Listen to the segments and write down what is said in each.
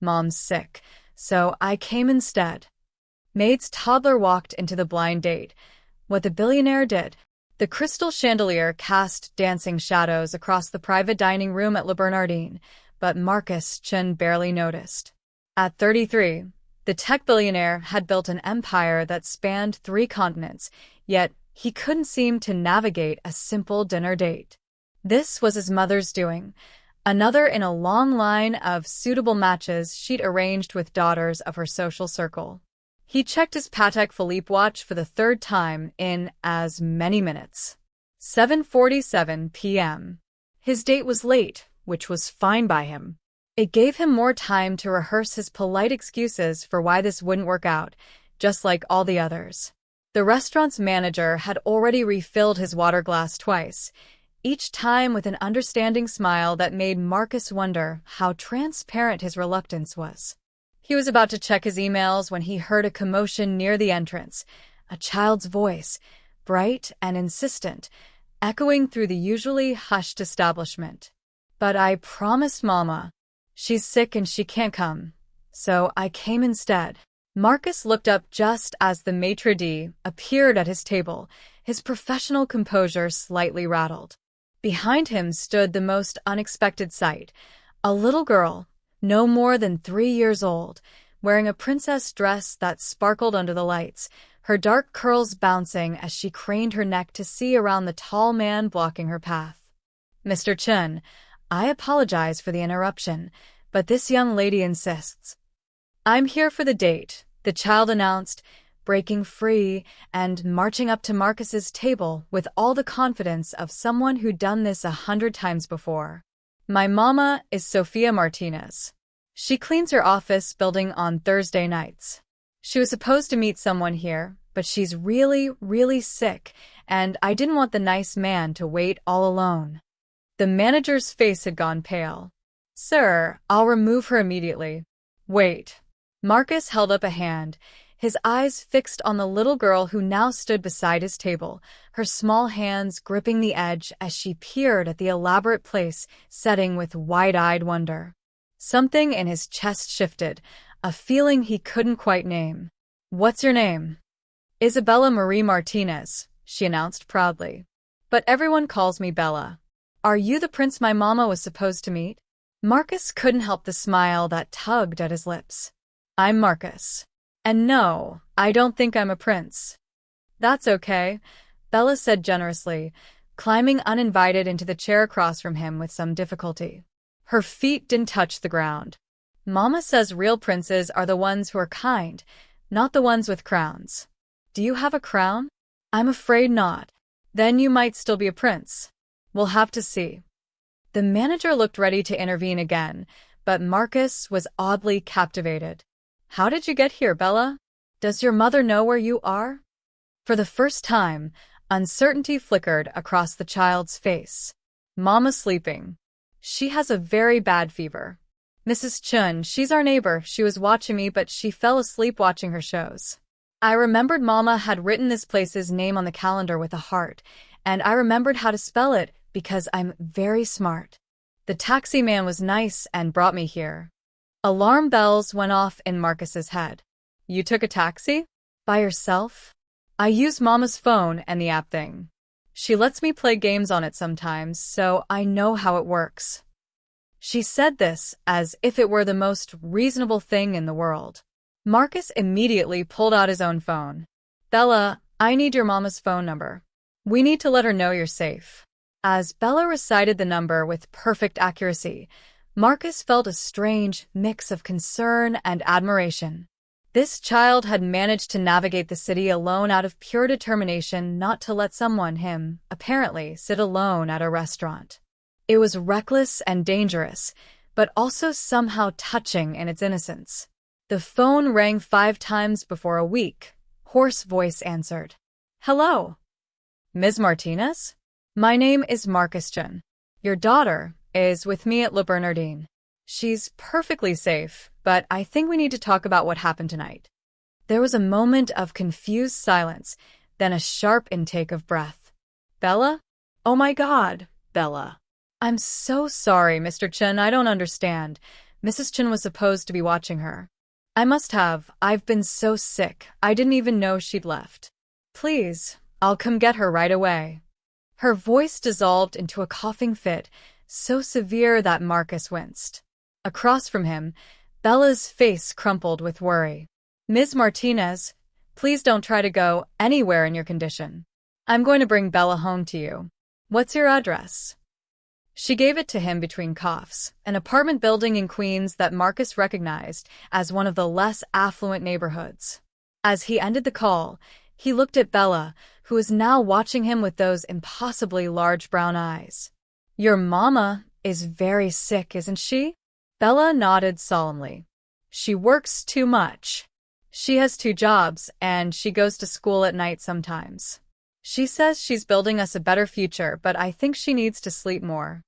Mom's sick, so I came instead. Maids Toddler walked into the blind date. What the billionaire did. The crystal chandelier cast dancing shadows across the private dining room at Le Bernardin, but Marcus Chun barely noticed. At 33, the tech billionaire had built an empire that spanned 3 continents, yet he couldn't seem to navigate a simple dinner date. This was his mother's doing, another in a long line of suitable matches she'd arranged with daughters of her social circle. He checked his Patek Philippe watch for the 3rd time in as many minutes. 7:47 p.m. His date was late, which was fine by him. It gave him more time to rehearse his polite excuses for why this wouldn't work out, just like all the others. The restaurant's manager had already refilled his water glass twice, each time with an understanding smile that made Marcus wonder how transparent his reluctance was. He was about to check his emails when he heard a commotion near the entrance, a child's voice, bright and insistent, echoing through the usually hushed establishment. "But I promised Mama. She's sick and she can't come, so I came instead." Marcus looked up just as the maitre d' appeared at his table, his professional composure slightly rattled. Behind him stood the most unexpected sight, a little girl, no more than 3 years old, wearing a princess dress that sparkled under the lights, her dark curls bouncing as she craned her neck to see around the tall man blocking her path. "Mr. Chun, I apologize for the interruption, but this young lady insists." "I'm here for the date," the child announced, breaking free and marching up to Marcus's table with all the confidence of someone who'd done this 100 times before. "My mama is Sophia Martinez. She cleans her office building on Thursday nights. She was supposed to meet someone here, but she's really, really sick, and I didn't want the nice man to wait all alone." The manager's face had gone pale. "Sir, I'll remove her immediately." "Wait." Marcus held up a hand, his eyes fixed on the little girl who now stood beside his table, her small hands gripping the edge as she peered at the elaborate place setting with wide-eyed wonder. Something in his chest shifted, a feeling he couldn't quite name. "What's your name?" "Isabella Marie Martinez," she announced proudly. "But everyone calls me Bella." "Are you the prince my mama was supposed to meet?" Marcus couldn't help the smile that tugged at his lips. "I'm Marcus. And no, I don't think I'm a prince." "That's okay," Bella said generously, climbing uninvited into the chair across from him with some difficulty. Her feet didn't touch the ground. "Mama says real princes are the ones who are kind, not the ones with crowns." "Do you have a crown?" "I'm afraid not." "Then you might still be a prince. We'll have to see." The manager looked ready to intervene again, but Marcus was oddly captivated. "How did you get here, Bella? Does your mother know where you are?" For the first time, uncertainty flickered across the child's face. "Mama's sleeping. She has a very bad fever. Mrs. Chun, she's our neighbor, she was watching me but she fell asleep watching her shows." I remembered Mama had written this place's name on the calendar with a heart, and I remembered how to spell it because I'm very smart. The taxi man was nice and brought me here. Alarm bells went off in Marcus's head. "You took a taxi? By yourself?" "I use Mama's phone and the app thing. She lets me play games on it sometimes, so I know how it works." She said this as if it were the most reasonable thing in the world. Marcus immediately pulled out his own phone. "Bella, I need your mama's phone number. We need to let her know you're safe." As Bella recited the number with perfect accuracy, Marcus felt a strange mix of concern and admiration. This child had managed to navigate the city alone out of pure determination not to let someone, apparently, sit alone at a restaurant. It was reckless and dangerous, but also somehow touching in its innocence. The phone rang 5 times before a weak, hoarse voice answered. "Hello? Ms. Martinez? My name is Marcus Chun. Your daughter is with me at Le Bernardin. She's perfectly safe, but I think we need to talk about what happened tonight." There was a moment of confused silence, then a sharp intake of breath. "Bella? Oh my God, Bella. I'm so sorry, Mr. Chun, I don't understand. Mrs. Chen was supposed to be watching her. I must have. I've been so sick. I didn't even know she'd left. Please, I'll come get her right away. Her voice dissolved into a coughing fit, so severe that Marcus winced. Across from him, Bella's face crumpled with worry. Ms. Martinez, please don't try to go anywhere in your condition. I'm going to bring Bella home to you. What's your address? She gave it to him between coughs, an apartment building in Queens that Marcus recognized as one of the less affluent neighborhoods. As he ended the call, he looked at Bella, who was now watching him with those impossibly large brown eyes. Your mama is very sick, isn't she? Bella nodded solemnly. She works too much. She has 2 jobs, and she goes to school at night sometimes. She says she's building us a better future, but I think she needs to sleep more.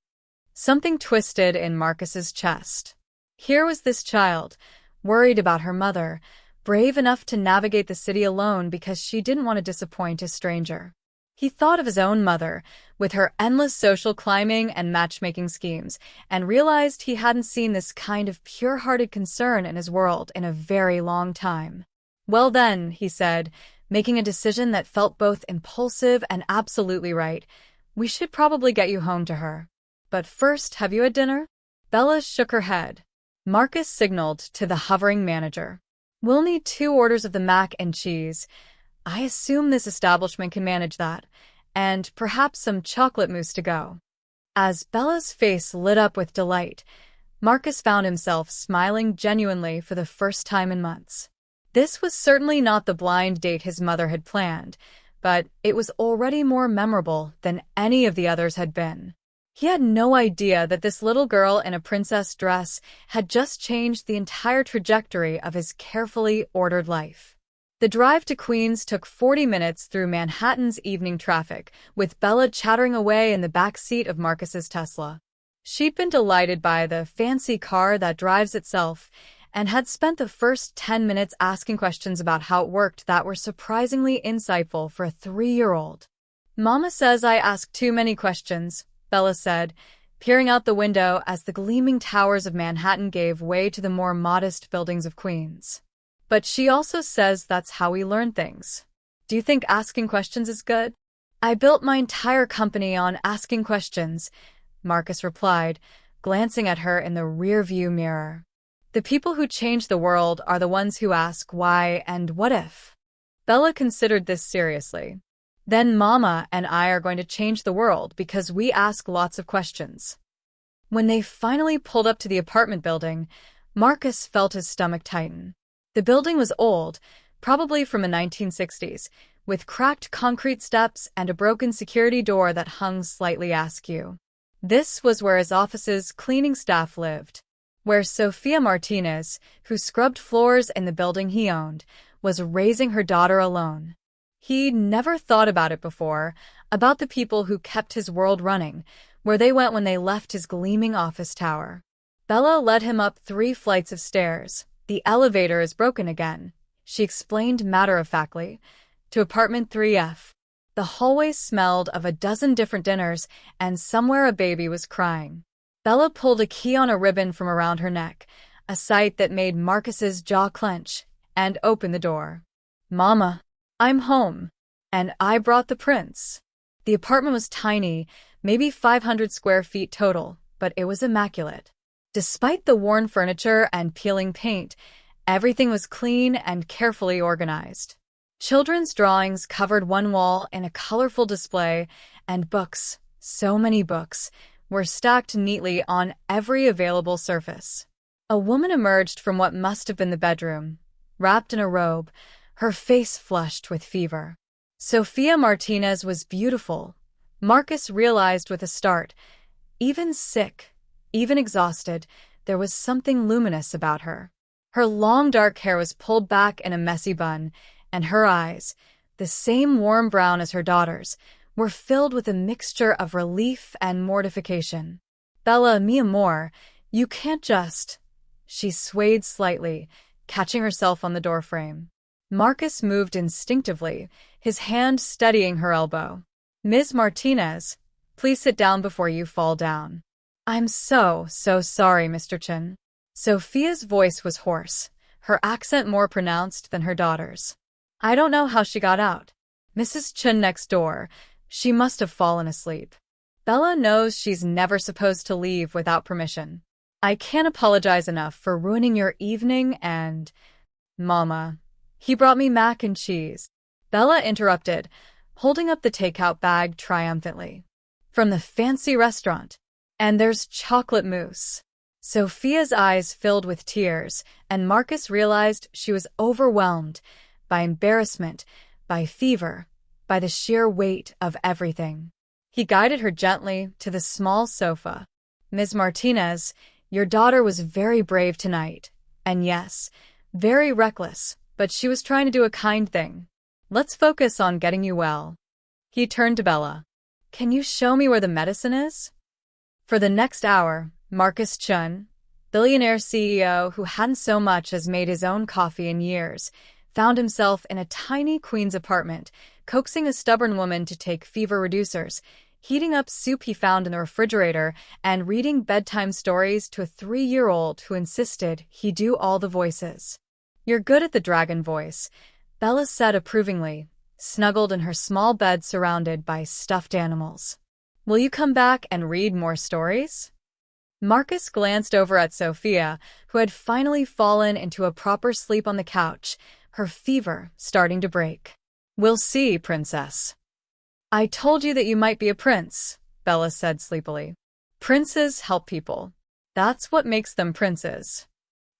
Something twisted in Marcus's chest. Here was this child, worried about her mother, brave enough to navigate the city alone because she didn't want to disappoint a stranger. He thought of his own mother, with her endless social climbing and matchmaking schemes, and realized he hadn't seen this kind of pure-hearted concern in his world in a very long time. Well then, he said, making a decision that felt both impulsive and absolutely right, we should probably get you home to her. But first, have you had dinner? Bella shook her head. Marcus signaled to the hovering manager. We'll need 2 orders of the mac and cheese. I assume this establishment can manage that, and perhaps some chocolate mousse to go. As Bella's face lit up with delight, Marcus found himself smiling genuinely for the first time in months. This was certainly not the blind date his mother had planned, but it was already more memorable than any of the others had been. He had no idea that this little girl in a princess dress had just changed the entire trajectory of his carefully ordered life. The drive to Queens took 40 minutes through Manhattan's evening traffic, with Bella chattering away in the back seat of Marcus's Tesla. She'd been delighted by the fancy car that drives itself, and had spent the first 10 minutes asking questions about how it worked that were surprisingly insightful for a 3-year-old. Mama says I ask too many questions, Bella said, peering out the window as the gleaming towers of Manhattan gave way to the more modest buildings of Queens. But she also says that's how we learn things. Do you think asking questions is good? I built my entire company on asking questions, Marcus replied, glancing at her in the rearview mirror. The people who change the world are the ones who ask why and what if. Bella considered this seriously. Then Mama and I are going to change the world because we ask lots of questions. When they finally pulled up to the apartment building, Marcus felt his stomach tighten. The building was old, probably from the 1960s, with cracked concrete steps and a broken security door that hung slightly askew. This was where his office's cleaning staff lived, where Sophia Martinez, who scrubbed floors in the building he owned, was raising her daughter alone. He'd never thought about it before, about the people who kept his world running, where they went when they left his gleaming office tower. Bella led him up 3 flights of stairs. The elevator is broken again, she explained matter-of-factly, to apartment 3F. The hallway smelled of a dozen different dinners, and somewhere a baby was crying. Bella pulled a key on a ribbon from around her neck, a sight that made Marcus's jaw clench, and opened the door. Mama, I'm home, and I brought the prince. The apartment was tiny, maybe 500 square feet total, but it was immaculate. Despite the worn furniture and peeling paint, everything was clean and carefully organized. Children's drawings covered one wall in a colorful display, and books, so many books, were stacked neatly on every available surface. A woman emerged from what must have been the bedroom, wrapped in a robe, her face flushed with fever. Sophia Martinez was beautiful, Marcus realized with a start. Even sick, even exhausted, there was something luminous about her. Her long dark hair was pulled back in a messy bun, and her eyes, the same warm brown as her daughter's, were filled with a mixture of relief and mortification. Bella, mi amor, you can't just... She swayed slightly, catching herself on the doorframe. Marcus moved instinctively, his hand steadying her elbow. Ms. Martinez, please sit down before you fall down. I'm so sorry, Mr. Chen. Sophia's voice was hoarse, her accent more pronounced than her daughter's. I don't know how she got out. Mrs. Chun next door. She must have fallen asleep. Bella knows she's never supposed to leave without permission. I can't apologize enough for ruining your evening and… Mama. He brought me mac and cheese. Bella interrupted, holding up the takeout bag triumphantly. From the fancy restaurant. And there's chocolate mousse. Sophia's eyes filled with tears, and Marcus realized she was overwhelmed by embarrassment, by fever, by the sheer weight of everything. He guided her gently to the small sofa. Ms. Martinez, your daughter was very brave tonight. And yes, very reckless, but she was trying to do a kind thing. Let's focus on getting you well. He turned to Bella. Can you show me where the medicine is? For the next hour, Marcus Chun, billionaire CEO who hadn't so much as made his own coffee in years, found himself in a tiny Queens apartment, coaxing a stubborn woman to take fever reducers, heating up soup he found in the refrigerator, and reading bedtime stories to a 3-year-old who insisted he do all the voices. You're good at the dragon voice, Bella said approvingly, snuggled in her small bed surrounded by stuffed animals. Will you come back and read more stories? Marcus glanced over at Sophia, who had finally fallen into a proper sleep on the couch, her fever starting to break. We'll see, princess. I told you that you might be a prince, Bella said sleepily. Princes help people. That's what makes them princes.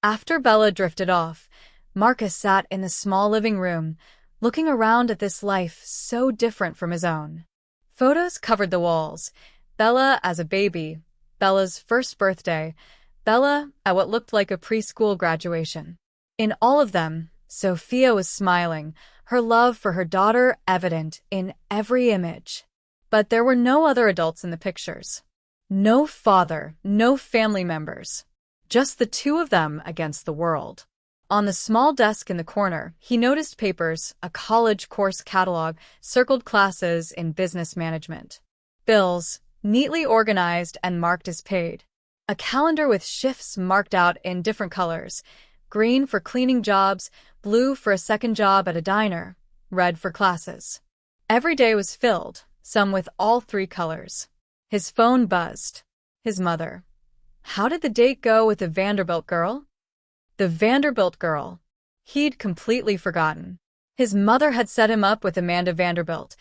After Bella drifted off, Marcus sat in the small living room, looking around at this life so different from his own. Photos covered the walls. Bella as a baby, Bella's first birthday, Bella at what looked like a preschool graduation. In all of them, Sophia was smiling, her love for her daughter evident in every image. But there were no other adults in the pictures. No father, no family members. Just the two of them against the world. On the small desk in the corner, he noticed papers, a college course catalog, circled classes in business management. Bills, neatly organized and marked as paid. A calendar with shifts marked out in different colors. Green for cleaning jobs, blue for a second job at a diner, red for classes. Every day was filled, some with all 3 colors. His phone buzzed. His mother. How did the date go with the Vanderbilt girl? The Vanderbilt girl. He'd completely forgotten. His mother had set him up with Amanda Vanderbilt,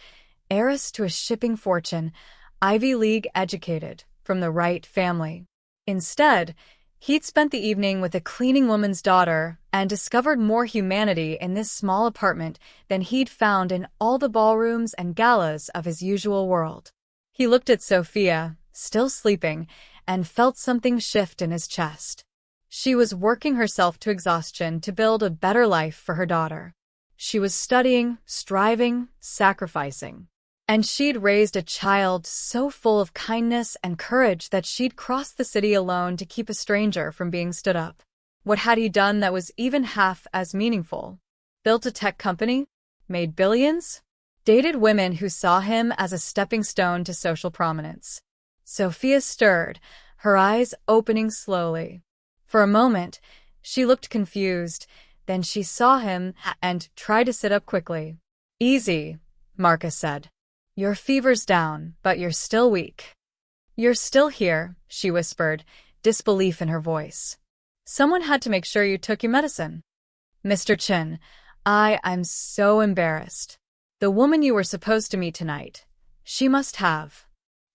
heiress to a shipping fortune, Ivy League educated, from the right family. Instead, he'd spent the evening with a cleaning woman's daughter and discovered more humanity in this small apartment than he'd found in all the ballrooms and galas of his usual world. He looked at Sophia, still sleeping, and felt something shift in his chest. She was working herself to exhaustion to build a better life for her daughter. She was studying, striving, sacrificing. And she'd raised a child so full of kindness and courage that she'd crossed the city alone to keep a stranger from being stood up. What had he done that was even half as meaningful? Built a tech company? Made billions? Dated women who saw him as a stepping stone to social prominence. Sophia stirred, her eyes opening slowly. For a moment, she looked confused, then she saw him and tried to sit up quickly. Easy, Marcus said. Your fever's down, but you're still weak. You're still here, she whispered, disbelief in her voice. Someone had to make sure you took your medicine. Mr. Chin, I'm so embarrassed. The woman you were supposed to meet tonight, she must have.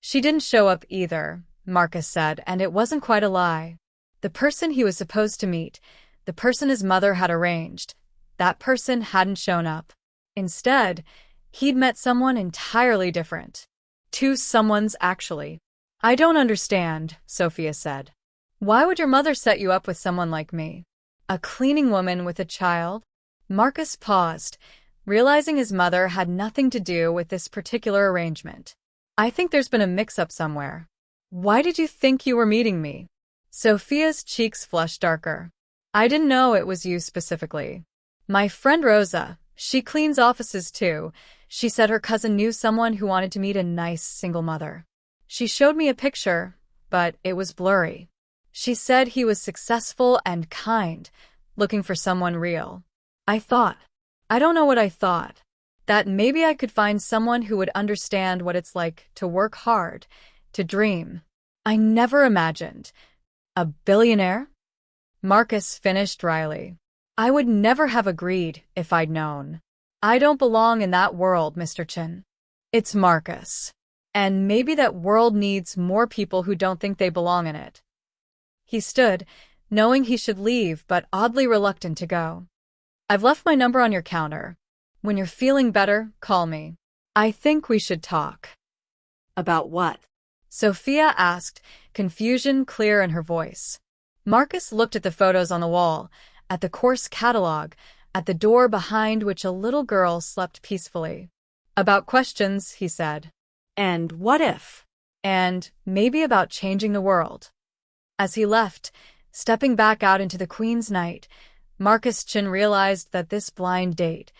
She didn't show up either, Marcus said, and it wasn't quite a lie. The person he was supposed to meet, the person his mother had arranged, that person hadn't shown up. Instead, he'd met someone entirely different. 2 someones, actually. I don't understand, Sophia said. Why would your mother set you up with someone like me? A cleaning woman with a child? Marcus paused, realizing his mother had nothing to do with this particular arrangement. I think there's been a mix-up somewhere. Why did you think you were meeting me? Sophia's cheeks flushed darker. I didn't know it was you specifically. My friend Rosa, she cleans offices too. She said her cousin knew someone who wanted to meet a nice single mother. She showed me a picture, but it was blurry. She said he was successful and kind, looking for someone real. I don't know what I thought. That maybe I could find someone who would understand what it's like to work hard, to dream. I never imagined. A billionaire? Marcus finished dryly. I would never have agreed if I'd known. I don't belong in that world, Mr. Chin. It's Marcus. And maybe that world needs more people who don't think they belong in it. He stood, knowing he should leave but oddly reluctant to go. I've left my number on your counter. When you're feeling better, call me. I think we should talk. About what? Sophia asked, confusion clear in her voice. Marcus looked at the photos on the wall, at the course catalog, at the door behind which a little girl slept peacefully. About questions, he said. And what if? And maybe about changing the world. As he left, stepping back out into the Queen's night, Marcus Chin realized that this blind date,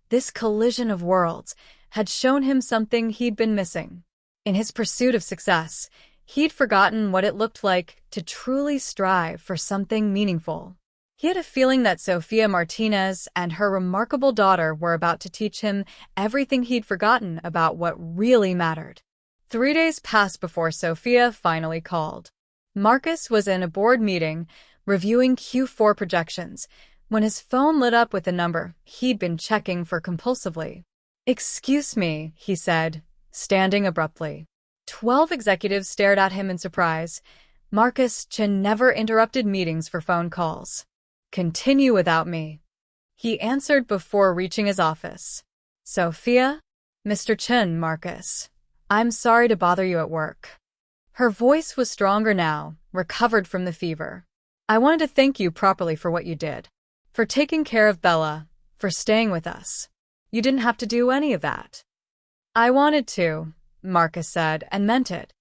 this collision of worlds, had shown him something he'd been missing. In his pursuit of success, he'd forgotten what it looked like to truly strive for something meaningful. He had a feeling that Sofia Martinez and her remarkable daughter were about to teach him everything he'd forgotten about what really mattered. 3 days passed before Sofia finally called. Marcus was in a board meeting, reviewing Q4 projections, when his phone lit up with a number he'd been checking for compulsively. "Excuse me," he said, standing abruptly. 12 executives stared at him in surprise. Marcus Chin never interrupted meetings for phone calls. "Continue without me," he answered before reaching his office. "Sophia?" "Mr. Chin, Marcus. I'm sorry to bother you at work." Her voice was stronger now, recovered from the fever. "I wanted to thank you properly for what you did. For taking care of Bella, for staying with us. You didn't have to do any of that." "I wanted to," Marcus said, and meant it.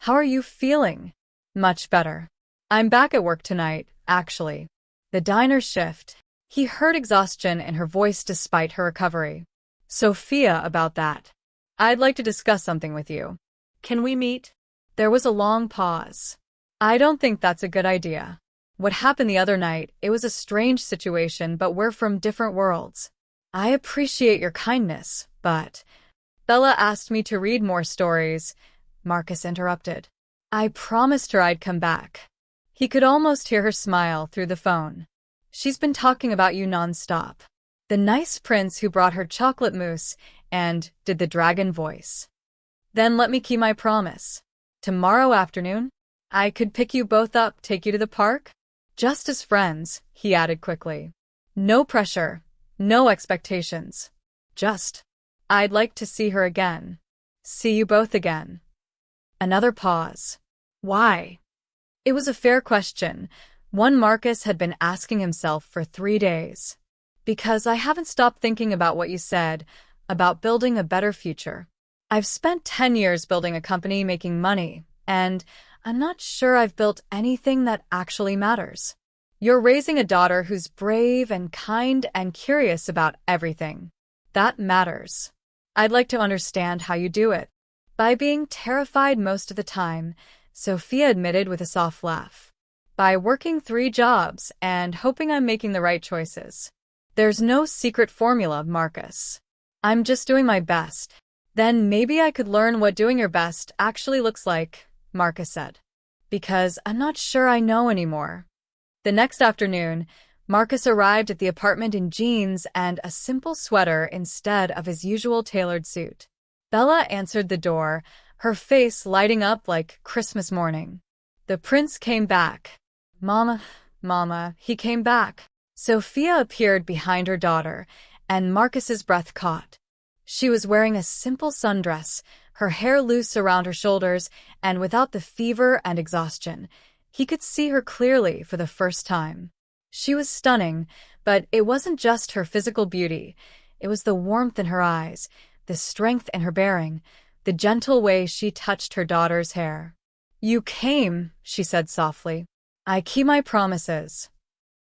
"How are you feeling?" "Much better. I'm back at work tonight, actually." The diner shift. He heard exhaustion in her voice despite her recovery. "Sophia, about that. I'd like to discuss something with you." Can we meet? There was a long pause. "I don't think that's a good idea. What happened the other night, it was a strange situation, but we're from different worlds. I appreciate your kindness, but—" "Bella asked me to read more stories," Marcus interrupted. "I promised her I'd come back." He could almost hear her smile through the phone. "She's been talking about you nonstop. The nice prince who brought her chocolate mousse and did the dragon voice." "Then let me keep my promise. Tomorrow afternoon, I could pick you both up, take you to the park? Just as friends," he added quickly. "No pressure, no expectations. Just, I'd like to see her again. See you both again." Another pause. Why? It was a fair question, one Marcus had been asking himself for 3 days. "Because I haven't stopped thinking about what you said, about building a better future. I've spent 10 years building a company making money, and I'm not sure I've built anything that actually matters. You're raising a daughter who's brave and kind and curious about everything. That matters. I'd like to understand how you do it." "By being terrified most of the time," Sophia admitted with a soft laugh. "By working 3 jobs and hoping I'm making the right choices. There's no secret formula, Marcus. I'm just doing my best." "Then maybe I could learn what doing your best actually looks like," Marcus said. "Because I'm not sure I know anymore." The next afternoon, Marcus arrived at the apartment in jeans and a simple sweater instead of his usual tailored suit. Bella answered the door, her face lighting up like Christmas morning. "The prince came back. Mama, he came back." Sophia appeared behind her daughter, and Marcus's breath caught. She was wearing a simple sundress, her hair loose around her shoulders, and without the fever and exhaustion. He could see her clearly for the first time. She was stunning, but it wasn't just her physical beauty. It was the warmth in her eyes, the strength in her bearing, the gentle way she touched her daughter's hair. "You came," she said softly. "I keep my promises."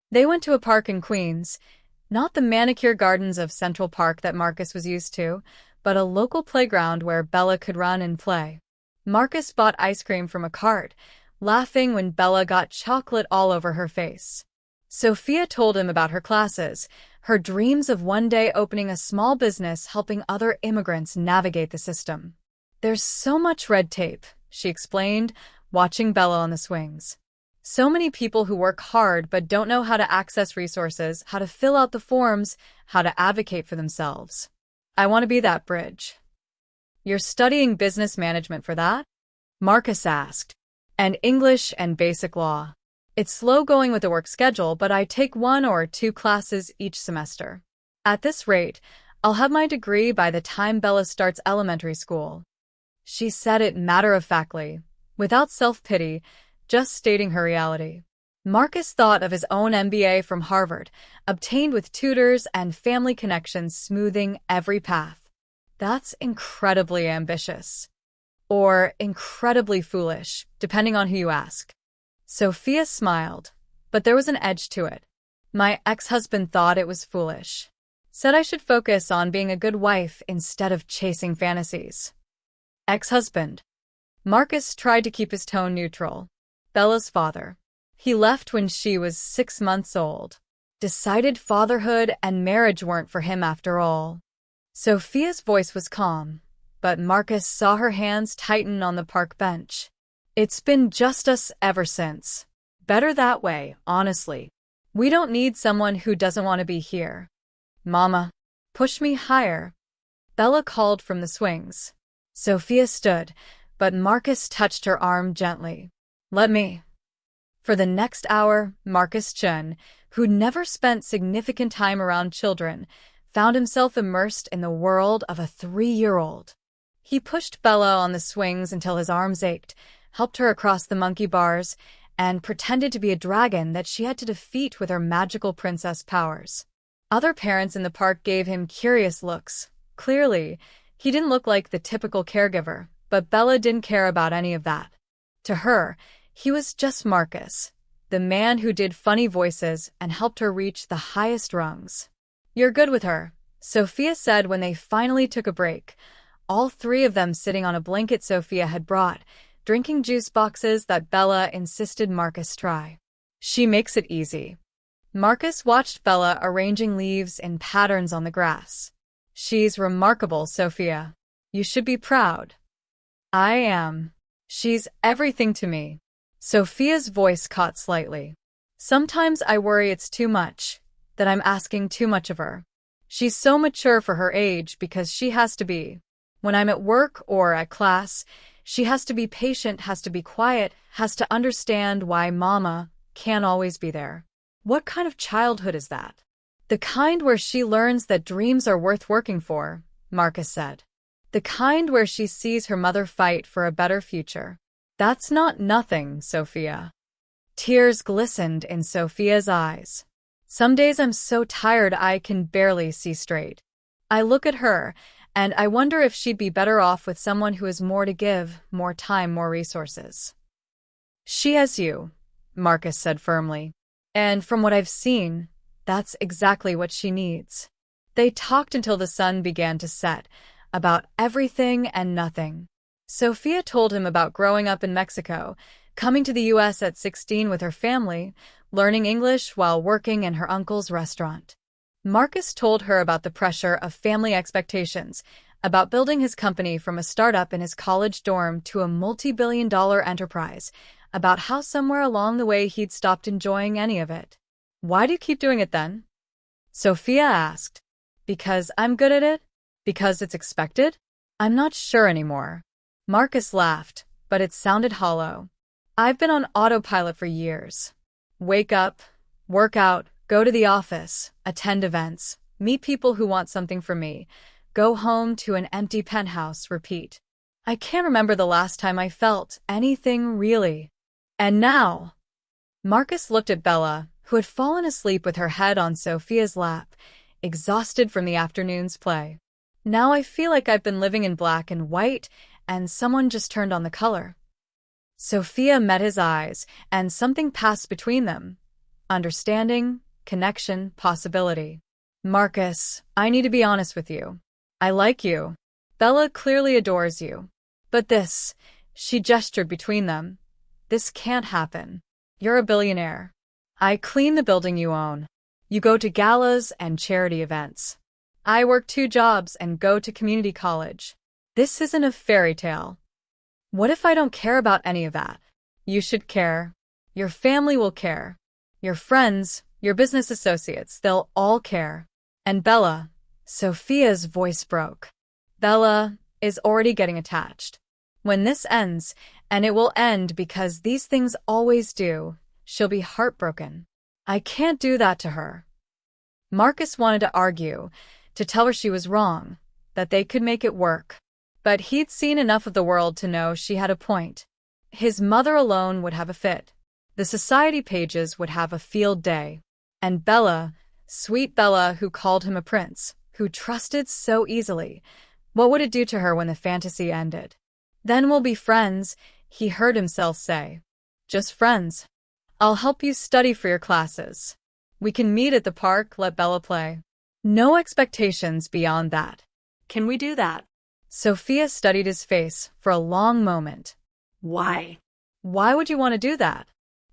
They went to a park in Queens, not the manicure gardens of Central Park that Marcus was used to, but a local playground where Bella could run and play. Marcus bought ice cream from a cart, laughing when Bella got chocolate all over her face. Sophia told him about her classes, her dreams of one day opening a small business helping other immigrants navigate the system. There's so much red tape, she explained, watching Bella on the swings. So many people who work hard but don't know how to access resources, how to fill out the forms, how to advocate for themselves. I want to be that bridge. You're studying business management for that? Marcus asked. And English and basic law. It's slow going with the work schedule, but I take 1 or 2 classes each semester. At this rate, I'll have my degree by the time Bella starts elementary school. She said it matter-of-factly, without self-pity, just stating her reality. Marcus thought of his own MBA from Harvard, obtained with tutors and family connections smoothing every path. That's incredibly ambitious. Or incredibly foolish, depending on who you ask. Sophia smiled, but there was an edge to it. My ex-husband thought it was foolish. Said I should focus on being a good wife instead of chasing fantasies. Ex-husband. Marcus tried to keep his tone neutral. Bella's father. He left when she was 6 months old. Decided fatherhood and marriage weren't for him after all. Sophia's voice was calm, but Marcus saw her hands tighten on the park bench. It's been just us ever since. Better that way, honestly. We don't need someone who doesn't want to be here. Mama, push me higher. Bella called from the swings. Sophia stood, but Marcus touched her arm gently. Let me. For the next hour, Marcus Chun, who'd never spent significant time around children, found himself immersed in the world of a 3-year-old. He pushed Bella on the swings until his arms ached, helped her across the monkey bars, and pretended to be a dragon that she had to defeat with her magical princess powers. Other parents in the park gave him curious looks. Clearly, he didn't look like the typical caregiver, but Bella didn't care about any of that. To her, he was just Marcus, the man who did funny voices and helped her reach the highest rungs. You're good with her, Sophia said when they finally took a break, all 3 of them sitting on a blanket Sophia had brought, drinking juice boxes that Bella insisted Marcus try. She makes it easy. Marcus watched Bella arranging leaves in patterns on the grass. She's remarkable, Sophia. You should be proud. I am. She's everything to me. Sophia's voice caught slightly. Sometimes I worry it's too much, that I'm asking too much of her. She's so mature for her age because she has to be. When I'm at work or at class, she has to be patient, has to be quiet, has to understand why Mama can't always be there. What kind of childhood is that? The kind where she learns that dreams are worth working for, Marcus said. The kind where she sees her mother fight for a better future. That's not nothing, Sophia. Tears glistened in Sophia's eyes. Some days I'm so tired I can barely see straight. I look at her, and I wonder if she'd be better off with someone who has more to give, more time, more resources. She has you, Marcus said firmly. And from what I've seen, that's exactly what she needs. They talked until the sun began to set, about everything and nothing. Sophia told him about growing up in Mexico, coming to the U.S. at 16 with her family, learning English while working in her uncle's restaurant. Marcus told her about the pressure of family expectations, about building his company from a startup in his college dorm to a multi-billion-dollar enterprise, about how somewhere along the way he'd stopped enjoying any of it. Why do you keep doing it then? Sophia asked. Because I'm good at it? Because it's expected? I'm not sure anymore. Marcus laughed, but it sounded hollow. I've been on autopilot for years. Wake up, work out, go to the office, attend events, meet people who want something from me, go home to an empty penthouse, repeat. I can't remember the last time I felt anything really. And now? Marcus looked at Bella, who had fallen asleep with her head on Sophia's lap, exhausted from the afternoon's play. Now I feel like I've been living in black and white, and someone just turned on the color. Sophia met his eyes, and something passed between them. Understanding, connection, possibility. Marcus, I need to be honest with you. I like you. Bella clearly adores you. But this, she gestured between them. This can't happen. You're a billionaire. I clean the building you own. You go to galas and charity events. I work 2 jobs and go to community college. This isn't a fairy tale. What if I don't care about any of that? You should care. Your family will care. Your friends, your business associates, they'll all care. And Bella, Sophia's voice broke. Bella is already getting attached. When this ends, and it will end because these things always do, she'll be heartbroken. I can't do that to her. Marcus wanted to argue, to tell her she was wrong, that they could make it work. But he'd seen enough of the world to know she had a point. His mother alone would have a fit. The society pages would have a field day. And Bella, sweet Bella who called him a prince, who trusted so easily, what would it do to her when the fantasy ended? Then we'll be friends, he heard himself say. Just friends. I'll help you study for your classes. We can meet at the park, let Bella play. No expectations beyond that. Can we do that? Sophia studied his face for a long moment. Why? Why would you want to do that?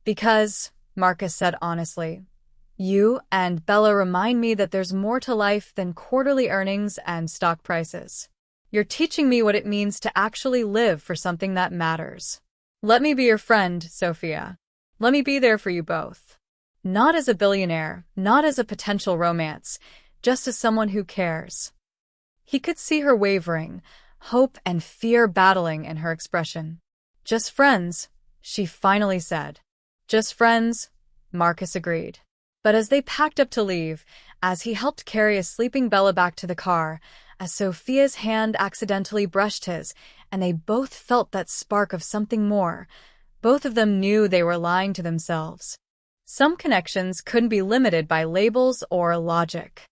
Because, Marcus said honestly, you and Bella remind me that there's more to life than quarterly earnings and stock prices. You're teaching me what it means to actually live for something that matters. Let me be your friend, Sophia. Let me be there for you both. Not as a billionaire, not as a potential romance, just as someone who cares. He could see her wavering, hope and fear battling in her expression. Just friends, she finally said. Just friends, Marcus agreed. But as they packed up to leave, as he helped carry a sleeping Bella back to the car, as Sophia's hand accidentally brushed his, and they both felt that spark of something more, both of them knew they were lying to themselves. Some connections couldn't be limited by labels or logic.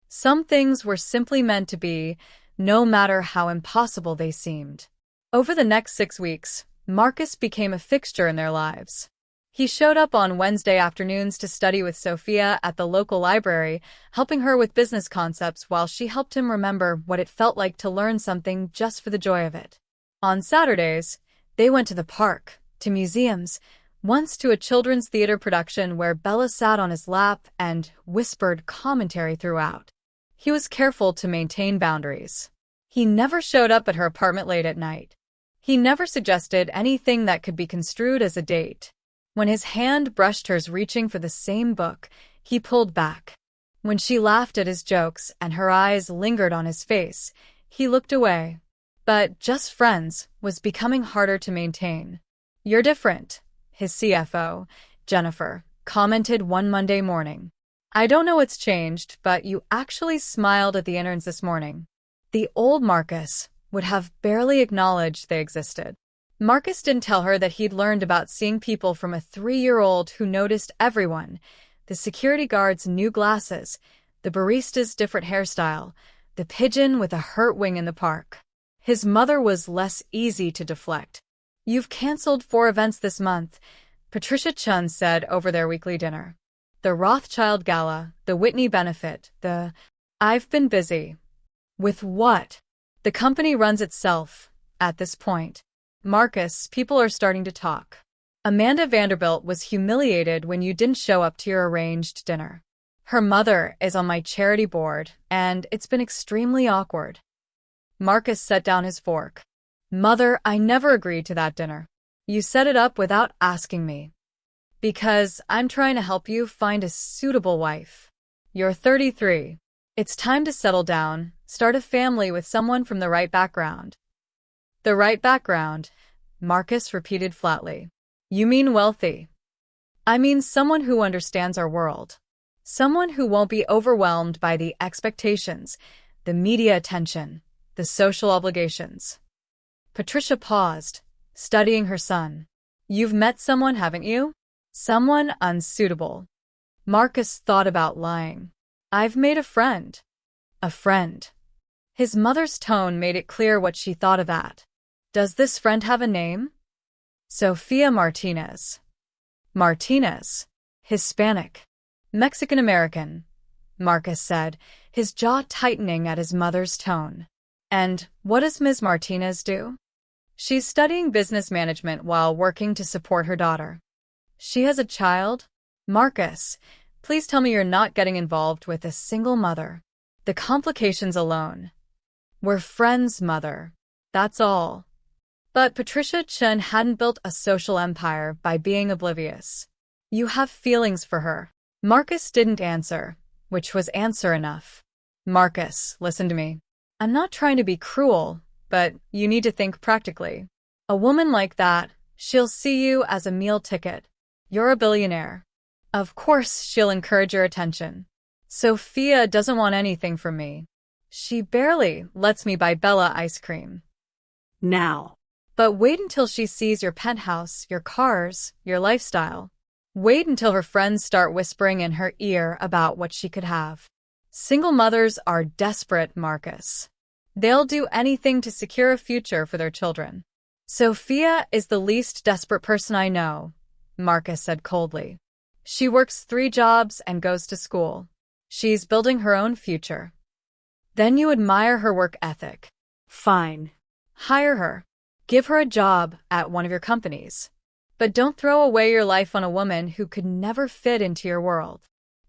Some things were simply meant to be, no matter how impossible they seemed. Over the next 6 weeks, Marcus became a fixture in their lives. He showed up on Wednesday afternoons to study with Sophia at the local library, helping her with business concepts while she helped him remember what it felt like to learn something just for the joy of it. On Saturdays, they went to the park, to museums, once to a children's theater production where Bella sat on his lap and whispered commentary throughout. He was careful to maintain boundaries. He never showed up at her apartment late at night. He never suggested anything that could be construed as a date. When his hand brushed hers reaching for the same book, he pulled back. When she laughed at his jokes and her eyes lingered on his face, he looked away. But just friends was becoming harder to maintain. You're different, his CFO, Jennifer, commented one Monday morning. I don't know what's changed, but you actually smiled at the interns this morning. The old Marcus would have barely acknowledged they existed. Marcus didn't tell her that he'd learned about seeing people from a 3-year-old who noticed everyone, the security guard's new glasses, the barista's different hairstyle, the pigeon with a hurt wing in the park. His mother was less easy to deflect. You've canceled 4 events this month, Patricia Chun said over their weekly dinner. The Rothschild Gala, the Whitney Benefit, I've been busy. With what? The company runs itself, at this point. Marcus, people are starting to talk. Amanda Vanderbilt was humiliated when you didn't show up to your arranged dinner. Her mother is on my charity board, and it's been extremely awkward. Marcus set down his fork. Mother, I never agreed to that dinner. You set it up without asking me. Because I'm trying to help you find a suitable wife. You're 33. It's time to settle down, start a family with someone from the right background. The right background, Marcus repeated flatly. You mean wealthy. I mean someone who understands our world. Someone who won't be overwhelmed by the expectations, the media attention, the social obligations. Patricia paused, studying her son. You've met someone, haven't you? Someone unsuitable. Marcus thought about lying. I've made a friend. A friend. His mother's tone made it clear what she thought of that. Does this friend have a name? Sophia Martinez. Martinez. Hispanic. Mexican-American, Marcus said, his jaw tightening at his mother's tone. And what does Ms. Martinez do? She's studying business management while working to support her daughter. She has a child? Marcus, please tell me you're not getting involved with a single mother. The complications alone. We're friends, mother. That's all. But Patricia Chen hadn't built a social empire by being oblivious. You have feelings for her. Marcus didn't answer, which was answer enough. Marcus, listen to me. I'm not trying to be cruel, but you need to think practically. A woman like that, she'll see you as a meal ticket. You're a billionaire. Of course she'll encourage your attention. Sophia doesn't want anything from me. She barely lets me buy Bella ice cream. Now. But wait until she sees your penthouse, your cars, your lifestyle. Wait until her friends start whispering in her ear about what she could have. Single mothers are desperate, Marcus. They'll do anything to secure a future for their children. Sophia is the least desperate person I know, Marcus said coldly. She works 3 jobs and goes to school. She's building her own future. Then you admire her work ethic. Fine. Hire her. Give her a job at one of your companies. But don't throw away your life on a woman who could never fit into your world.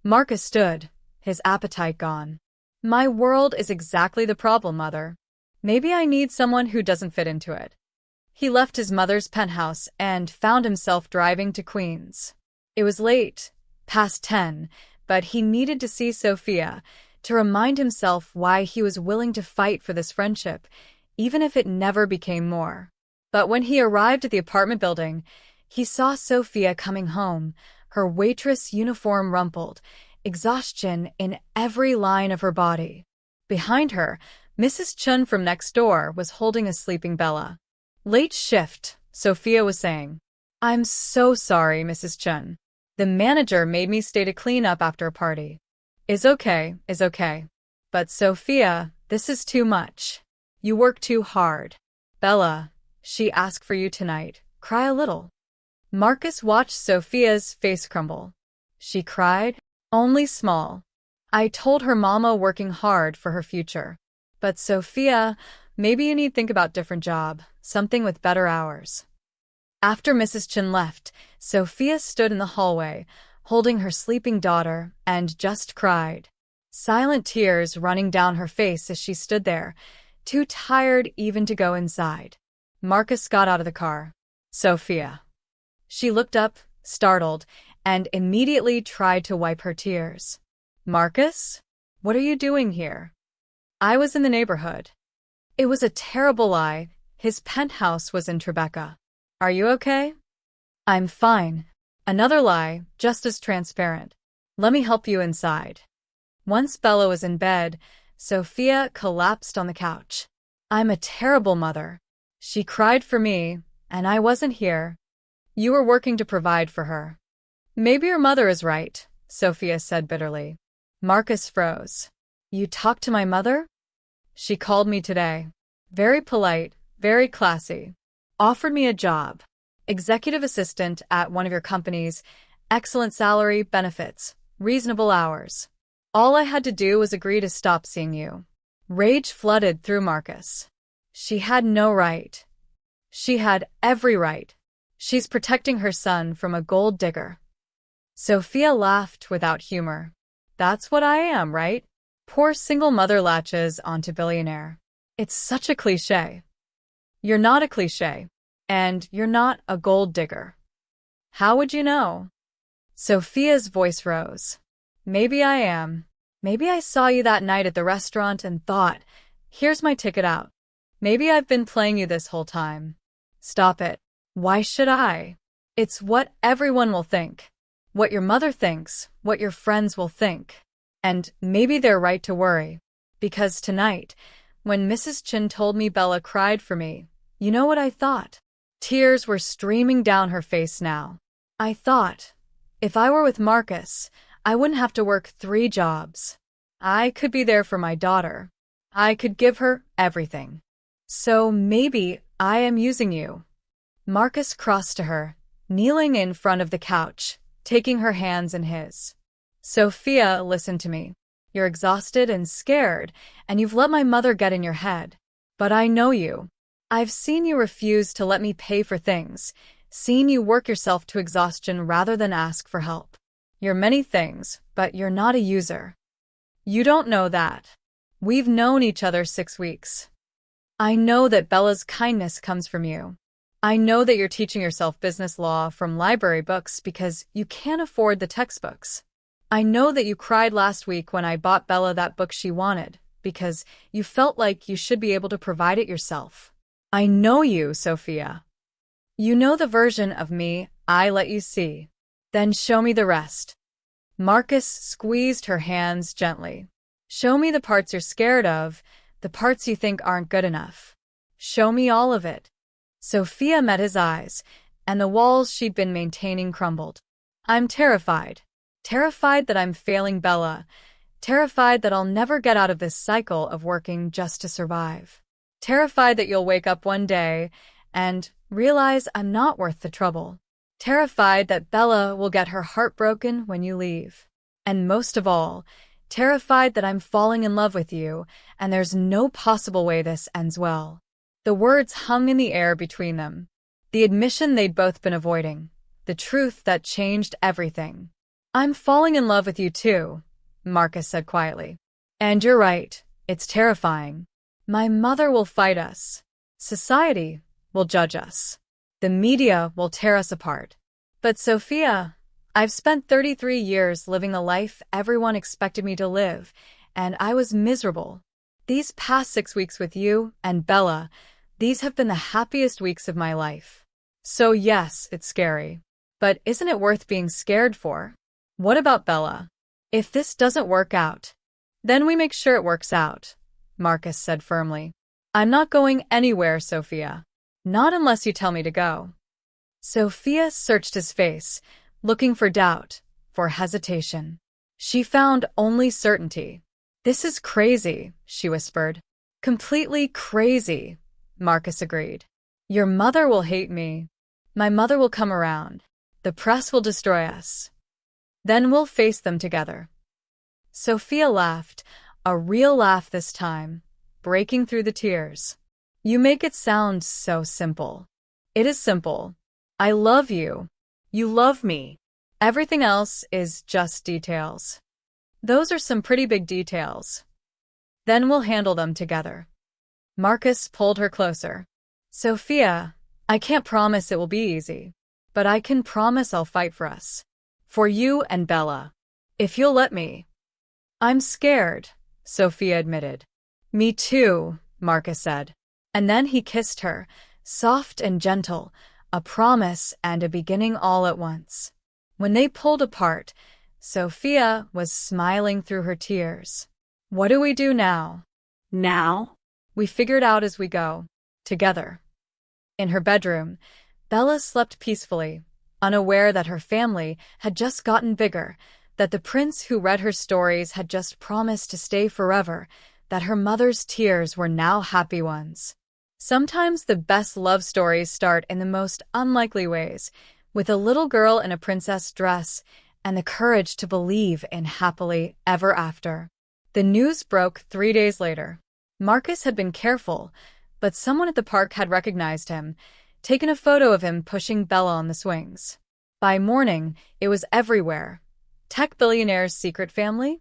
Marcus stood, his appetite gone. My world is exactly the problem, mother. Maybe I need someone who doesn't fit into it. He left his mother's penthouse and found himself driving to Queens. It was late, past 10, but he needed to see Sophia, to remind himself why he was willing to fight for this friendship, even if it never became more. But when he arrived at the apartment building, he saw Sophia coming home, her waitress uniform rumpled, exhaustion in every line of her body. Behind her, Mrs. Chun from next door was holding a sleeping Bella. Late shift, Sophia was saying. I'm so sorry, Mrs. Chun. The manager made me stay to clean up after a party. Is okay. But Sophia, this is too much. You work too hard. Bella, she asked for you tonight. Cry a little. Marcus watched Sophia's face crumble. She cried? Only small. I told her mama working hard for her future. But Sophia, maybe you need to think about different job, something with better hours. After Mrs. Chen left, Sophia stood in the hallway, holding her sleeping daughter, and just cried. Silent tears running down her face as she stood there, too tired even to go inside. Marcus got out of the car. Sophia. She looked up, startled, and immediately tried to wipe her tears. Marcus? What are you doing here? I was in the neighborhood. It was a terrible lie. His penthouse was in Tribeca. Are you okay? I'm fine. Another lie, just as transparent. Let me help you inside. Once Bella was in bed, Sophia collapsed on the couch. I'm a terrible mother. She cried for me, and I wasn't here. You were working to provide for her. Maybe your mother is right, Sophia said bitterly. Marcus froze. You talked to my mother? She called me today. Very polite, very classy. Offered me a job. Executive assistant at one of your companies. Excellent salary, benefits, reasonable hours. All I had to do was agree to stop seeing you. Rage flooded through Marcus. She had no right. She had every right. She's protecting her son from a gold digger. Sophia laughed without humor. That's what I am, right? Poor single mother latches onto billionaire. It's such a cliché. You're not a cliché. And you're not a gold digger. How would you know? Sophia's voice rose. Maybe I am. Maybe I saw you that night at the restaurant and thought, here's my ticket out. Maybe I've been playing you this whole time. Stop it. Why should I? It's what everyone will think. What your mother thinks, what your friends will think. And maybe they're right to worry. Because tonight, when Mrs. Chen told me Bella cried for me, you know what I thought? Tears were streaming down her face now. I thought, if I were with Marcus, I wouldn't have to work 3 jobs. I could be there for my daughter. I could give her everything. So maybe I am using you. Marcus crossed to her, kneeling in front of the couch, taking her hands in his. Sophia, listen to me. You're exhausted and scared, and you've let my mother get in your head. But I know you. I've seen you refuse to let me pay for things, seen you work yourself to exhaustion rather than ask for help. You're many things, but you're not a user. You don't know that. We've known each other 6 weeks. I know that Bella's kindness comes from you. I know that you're teaching yourself business law from library books because you can't afford the textbooks. I know that you cried last week when I bought Bella that book she wanted, because you felt like you should be able to provide it yourself. I know you, Sophia. You know the version of me I let you see. Then show me the rest. Marcus squeezed her hands gently. Show me the parts you're scared of, the parts you think aren't good enough. Show me all of it. Sophia met his eyes, and the walls she'd been maintaining crumbled. I'm terrified. Terrified that I'm failing Bella. Terrified that I'll never get out of this cycle of working just to survive. Terrified that you'll wake up one day and realize I'm not worth the trouble. Terrified that Bella will get her heart broken when you leave. And most of all, terrified that I'm falling in love with you, and there's no possible way this ends well. The words hung in the air between them. The admission they'd both been avoiding. The truth that changed everything. I'm falling in love with you too, Marcus said quietly. And you're right, it's terrifying. My mother will fight us. Society will judge us. The media will tear us apart. But Sophia, I've spent 33 years living the life everyone expected me to live, and I was miserable. These past 6 weeks with you and Bella, these have been the happiest weeks of my life. So yes, it's scary. But isn't it worth being scared for? What about Bella? If this doesn't work out, then we make sure it works out, Marcus said firmly. I'm not going anywhere, Sophia. Not unless you tell me to go. Sophia searched his face, looking for doubt, for hesitation. She found only certainty. This is crazy, she whispered. Completely crazy, Marcus agreed. Your mother will hate me. My mother will come around. The press will destroy us. Then we'll face them together. Sophia laughed, a real laugh this time, breaking through the tears. You make it sound so simple. It is simple. I love you. You love me. Everything else is just details. Those are some pretty big details. Then we'll handle them together. Marcus pulled her closer. Sophia, I can't promise it will be easy, but I can promise I'll fight for us. For you and Bella. If you'll let me. I'm scared, Sophia admitted. Me too, Marcus said. And then he kissed her, soft and gentle, a promise and a beginning all at once. When they pulled apart, Sophia was smiling through her tears. What do we do now? Now? We figure it out as we go. Together. In her bedroom, Bella slept peacefully, unaware that her family had just gotten bigger, that the prince who read her stories had just promised to stay forever, that her mother's tears were now happy ones. Sometimes the best love stories start in the most unlikely ways, with a little girl in a princess dress and the courage to believe in happily ever after. The news broke 3 days later. Marcus had been careful, but someone at the park had recognized him, taken a photo of him pushing Bella on the swings. By morning, it was everywhere. Tech billionaire's secret family?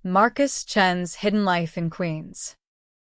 Marcus Chen's hidden life in Queens.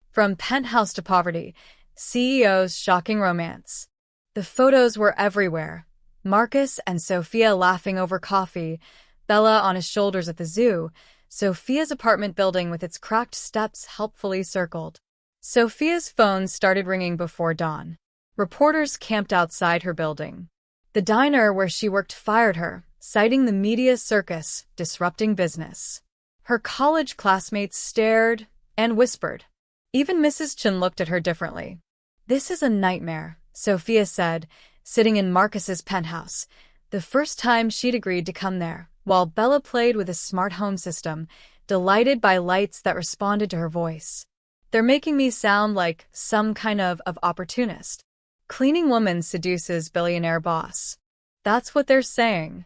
From penthouse to poverty, CEO's shocking romance. The photos were everywhere. Marcus and Sophia laughing over coffee, Bella on his shoulders at the zoo, Sophia's apartment building with its cracked steps helpfully circled. Sophia's phone started ringing before dawn. Reporters camped outside her building. The diner where she worked fired her, citing the media circus disrupting business. Her college classmates stared and whispered. Even Mrs. Chen looked at her differently. This is a nightmare, Sophia said, sitting in Marcus's penthouse, the first time she'd agreed to come there, while Bella played with a smart home system, delighted by lights that responded to her voice. They're making me sound like some kind of opportunist. Cleaning woman seduces billionaire boss. That's what they're saying.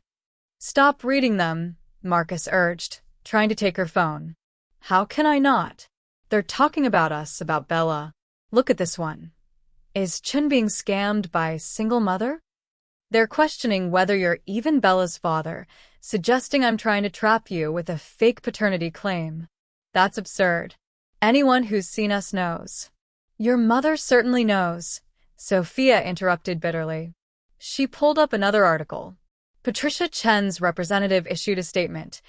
Stop reading them, Marcus urged, trying to take her phone. How can I not? They're talking about us, about Bella. Look at this one. Is Chun being scammed by single mother? They're questioning whether you're even Bella's father, suggesting I'm trying to trap you with a fake paternity claim. That's absurd. Anyone who's seen us knows. Your mother certainly knows, Sophia interrupted bitterly. She pulled up another article. Patricia Chen's representative issued a statement.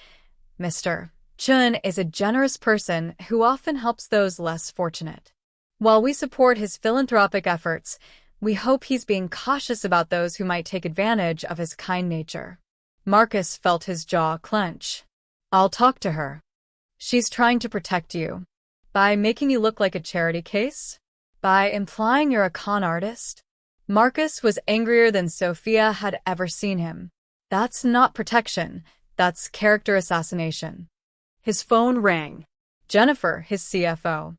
Mr. Chun is a generous person who often helps those less fortunate. While we support his philanthropic efforts, we hope he's being cautious about those who might take advantage of his kind nature. Marcus felt his jaw clench. I'll talk to her. She's trying to protect you. By making you look like a charity case? By implying you're a con artist? Marcus was angrier than Sophia had ever seen him. That's not protection. That's character assassination. His phone rang. Jennifer, his CFO.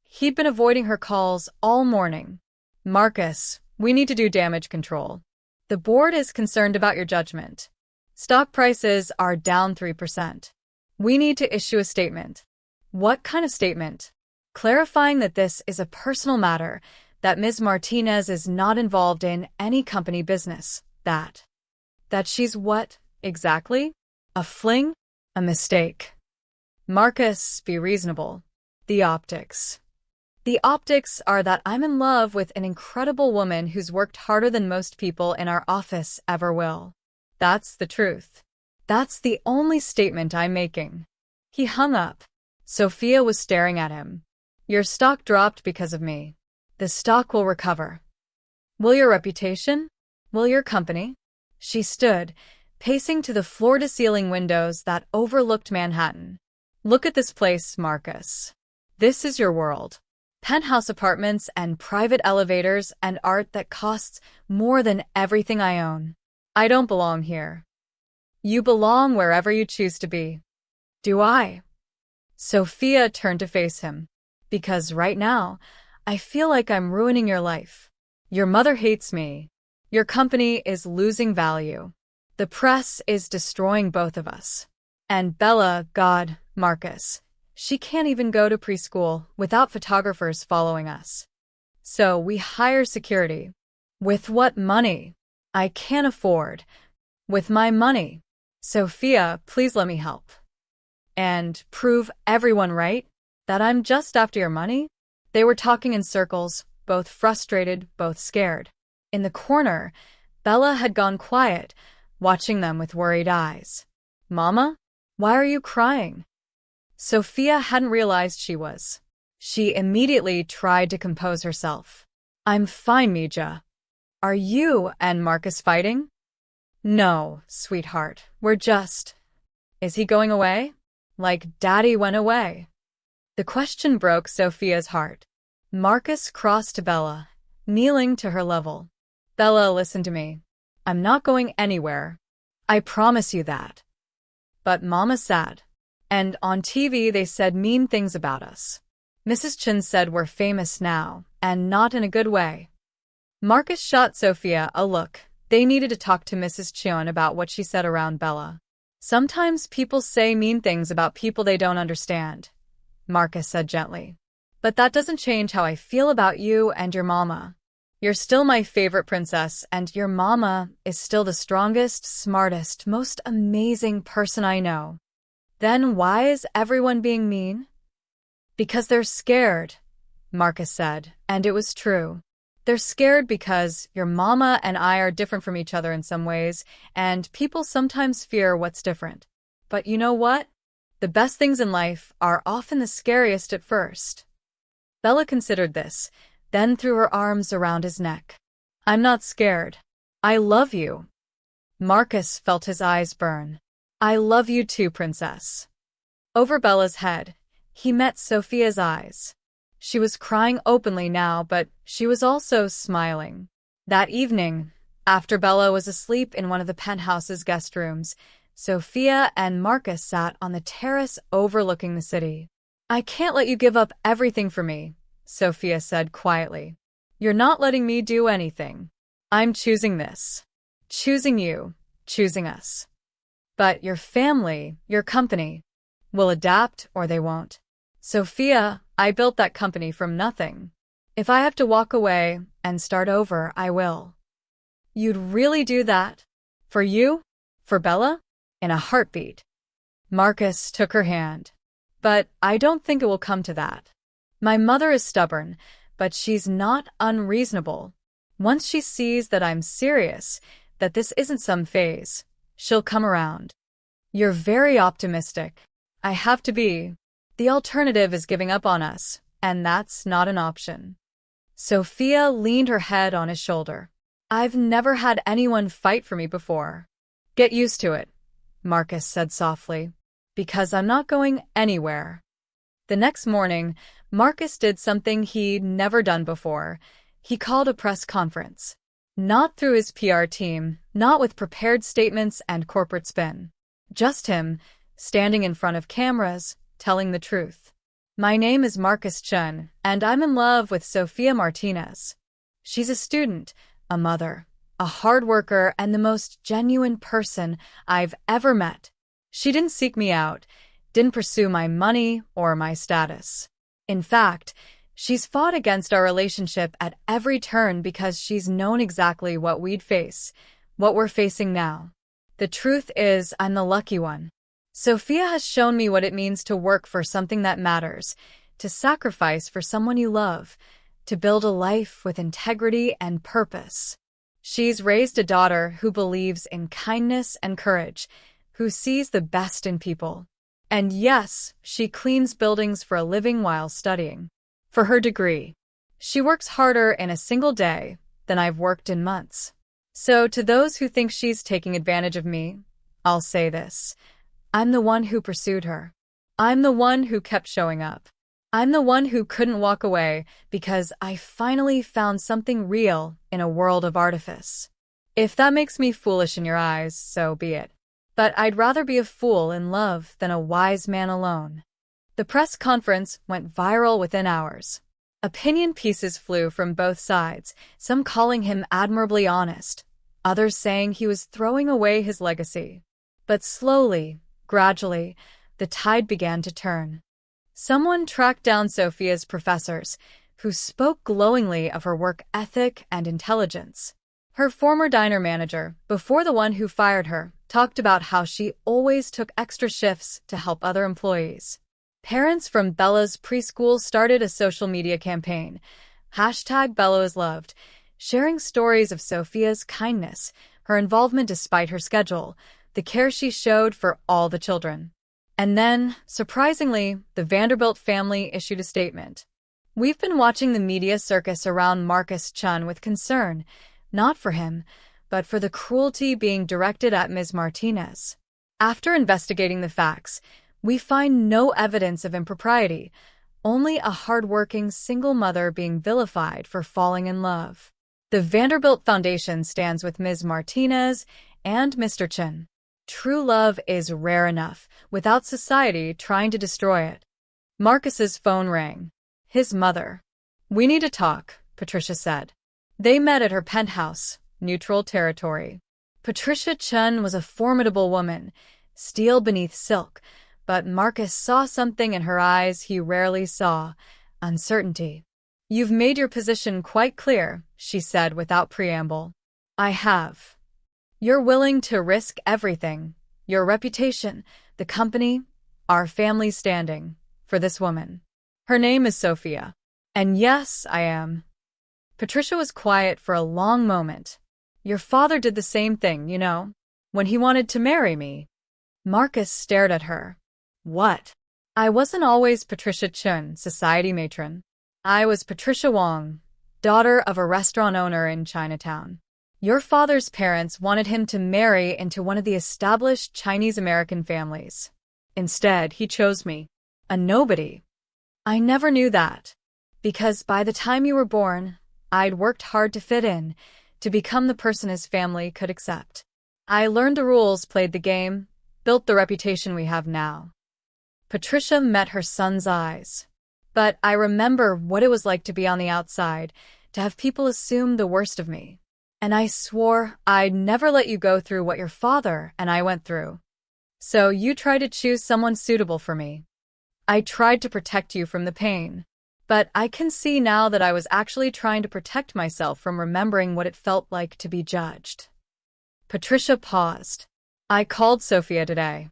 He'd been avoiding her calls all morning. Marcus, we need to do damage control. The board is concerned about your judgment. Stock prices are down 3%. We need to issue a statement. What kind of statement? Clarifying that this is a personal matter, that Ms. Martinez is not involved in any company business, that she's what, exactly? A fling? A mistake. Marcus, be reasonable. The optics. The optics are that I'm in love with an incredible woman who's worked harder than most people in our office ever will. That's the truth. That's the only statement I'm making. He hung up. Sophia was staring at him. Your stock dropped because of me. The stock will recover. Will your reputation? Will your company? She stood, pacing to the floor-to-ceiling windows that overlooked Manhattan. Look at this place, Marcus. This is your world. Penthouse apartments and private elevators and art that costs more than everything I own. I don't belong here. You belong wherever you choose to be. Do I? Sophia turned to face him. Because right now, I feel like I'm ruining your life. Your mother hates me. Your company is losing value. The press is destroying both of us. And Bella, God, Marcus, she can't even go to preschool without photographers following us. So we hire security. With what money? I can't afford. With my money. Sophia, please let me help. And prove everyone right that I'm just after your money? They were talking in circles, both frustrated, both scared. In the corner, Bella had gone quiet, watching them with worried eyes. Mama? Why are you crying? Sophia hadn't realized she was. She immediately tried to compose herself. I'm fine, Mija. Are you and Marcus fighting? No, sweetheart, we're just… Is he going away? Like Daddy went away. The question broke Sophia's heart. Marcus crossed to Bella, kneeling to her level. Bella, listen to me. I'm not going anywhere. I promise you that. But Mama's sad. And on TV they said mean things about us. Mrs. Chun said we're famous now, and not in a good way. Marcus shot Sophia a look. They needed to talk to Mrs. Chun about what she said around Bella. Sometimes people say mean things about people they don't understand, Marcus said gently. But that doesn't change how I feel about you and your mama. You're still my favorite princess, and your mama is still the strongest, smartest, most amazing person I know. Then why is everyone being mean? Because they're scared, Marcus said, and it was true. They're scared because your mama and I are different from each other in some ways, and people sometimes fear what's different. But you know what? The best things in life are often the scariest at first. Bella considered this, then threw her arms around his neck. I'm not scared. I love you. Marcus felt his eyes burn. I love you too, princess. Over Bella's head, he met Sophia's eyes. She was crying openly now, but she was also smiling. That evening, after Bella was asleep in one of the penthouse's guest rooms, Sophia and Marcus sat on the terrace overlooking the city. I can't let you give up everything for me, Sophia said quietly. You're not letting me do anything. I'm choosing this. Choosing you. Choosing us. But your family, your company, will adapt or they won't. Sophia, I built that company from nothing. If I have to walk away and start over, I will. You'd really do that? For you? For Bella? In a heartbeat. Marcus took her hand. But I don't think it will come to that. My mother is stubborn, but she's not unreasonable. Once she sees that I'm serious, that this isn't some phase, she'll come around. You're very optimistic. I have to be. The alternative is giving up on us, and that's not an option. Sophia leaned her head on his shoulder. I've never had anyone fight for me before. Get used to it, Marcus said softly, because I'm not going anywhere. The next morning, Marcus did something he'd never done before. He called a press conference. Not through his PR team, not with prepared statements and corporate spin. Just him, standing in front of cameras, telling the truth. My name is Marcus Chun, and I'm in love with Sophia Martinez. She's a student, a mother, a hard worker, and the most genuine person I've ever met. She didn't seek me out, didn't pursue my money or my status. In fact, she's fought against our relationship at every turn because she's known exactly what we'd face, what we're facing now. The truth is, I'm the lucky one. Sophia has shown me what it means to work for something that matters, to sacrifice for someone you love, to build a life with integrity and purpose. She's raised a daughter who believes in kindness and courage, who sees the best in people. And yes, she cleans buildings for a living while studying. For her degree. She works harder in a single day than I've worked in months. So to those who think she's taking advantage of me, I'll say this. I'm the one who pursued her. I'm the one who kept showing up. I'm the one who couldn't walk away because I finally found something real in a world of artifice. If that makes me foolish in your eyes, so be it. But I'd rather be a fool in love than a wise man alone. The press conference went viral within hours. Opinion pieces flew from both sides, some calling him admirably honest, others saying he was throwing away his legacy. But slowly, gradually, the tide began to turn. Someone tracked down Sophia's professors, who spoke glowingly of her work ethic and intelligence. Her former diner manager, before the one who fired her, talked about how she always took extra shifts to help other employees. Parents from Bella's preschool started a social media campaign, #BellaIsLoved, sharing stories of Sophia's kindness, her involvement despite her schedule, the care she showed for all the children. And then, surprisingly, the Vanderbilt family issued a statement. We've been watching the media circus around Marcus Chun with concern, not for him, but for the cruelty being directed at Ms. Martinez. After investigating the facts, we find no evidence of impropriety, only a hard-working single mother being vilified for falling in love. The Vanderbilt Foundation stands with Ms. Martinez and Mr. Chun. True love is rare enough, without society trying to destroy it. Marcus's phone rang. His mother. We need to talk, Patricia said. They met at her penthouse, neutral territory. Patricia Chun was a formidable woman, steel beneath silk, but Marcus saw something in her eyes he rarely saw, uncertainty. You've made your position quite clear, she said without preamble. I have. You're willing to risk everything, your reputation, the company, our family standing, for this woman. Her name is Sophia. And yes, I am. Patricia was quiet for a long moment. Your father did the same thing, you know, when he wanted to marry me. Marcus stared at her. What? I wasn't always Patricia Chun, society matron. I was Patricia Wong, daughter of a restaurant owner in Chinatown. Your father's parents wanted him to marry into one of the established Chinese-American families. Instead, he chose me, a nobody. I never knew that, because by the time you were born, I'd worked hard to fit in, to become the person his family could accept. I learned the rules, played the game, built the reputation we have now. Patricia met her son's eyes. But I remember what it was like to be on the outside, to have people assume the worst of me. And I swore I'd never let you go through what your father and I went through. So you tried to choose someone suitable for me. I tried to protect you from the pain. But I can see now that I was actually trying to protect myself from remembering what it felt like to be judged. Patricia paused. I called Sophia today.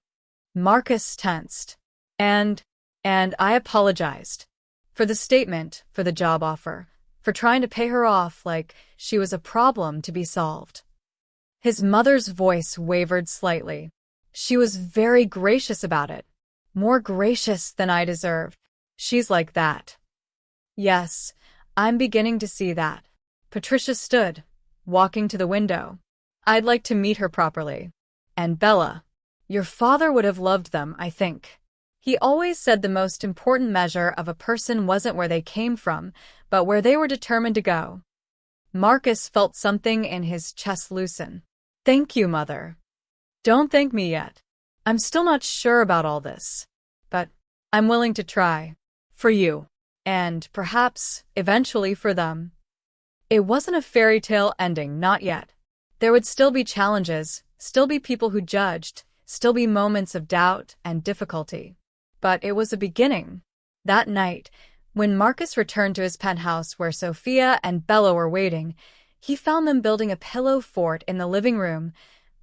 Marcus tensed. And I apologized. For the statement, for the job offer, for trying to pay her off like she was a problem to be solved. His mother's voice wavered slightly. She was very gracious about it. More gracious than I deserved. She's like that. Yes, I'm beginning to see that. Patricia stood, walking to the window. I'd like to meet her properly. And Bella. Your father would have loved them, I think. He always said the most important measure of a person wasn't where they came from, but where they were determined to go. Marcus felt something in his chest loosen. Thank you, Mother. Don't thank me yet. I'm still not sure about all this. But I'm willing to try. For you. And perhaps, eventually for them. It wasn't a fairy tale ending, not yet. There would still be challenges, still be people who judged, still be moments of doubt and difficulty. But it was a beginning. That night, when Marcus returned to his penthouse where Sophia and Bella were waiting, he found them building a pillow fort in the living room,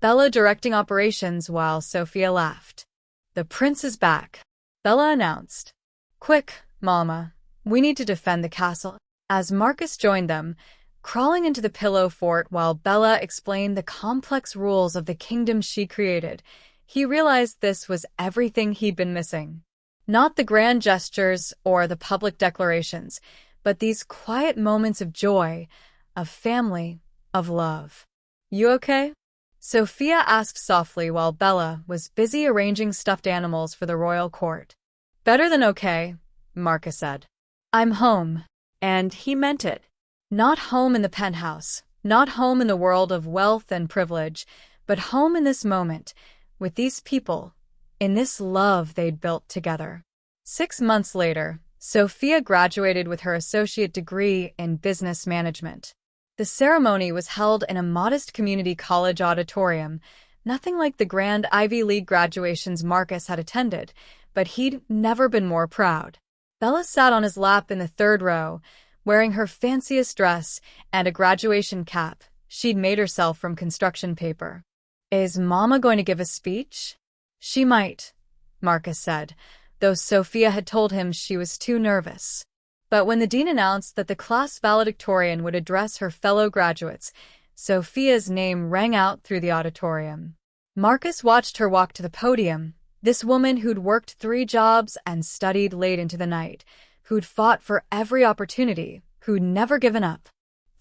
Bella directing operations while Sophia laughed. The prince is back, Bella announced. Quick, Mama, we need to defend the castle. As Marcus joined them, crawling into the pillow fort while Bella explained the complex rules of the kingdom she created, he realized this was everything he'd been missing. Not the grand gestures or the public declarations, but these quiet moments of joy, of family, of love. You okay? Sophia asked softly while Bella was busy arranging stuffed animals for the royal court. Better than okay, Marcus said. I'm home. And he meant it. Not home in the penthouse, not home in the world of wealth and privilege, but home in this moment, with these people, in this love they'd built together. 6 months later, Sophia graduated with her associate degree in business management. The ceremony was held in a modest community college auditorium, nothing like the grand Ivy League graduations Marcus had attended, but he'd never been more proud. Bella sat on his lap in the third row, wearing her fanciest dress and a graduation cap she'd made herself from construction paper. Is Mama going to give a speech? She might, Marcus said, though Sophia had told him she was too nervous. But when the dean announced that the class valedictorian would address her fellow graduates, Sophia's name rang out through the auditorium. Marcus watched her walk to the podium, this woman who'd worked 3 jobs and studied late into the night, who'd fought for every opportunity, who'd never given up.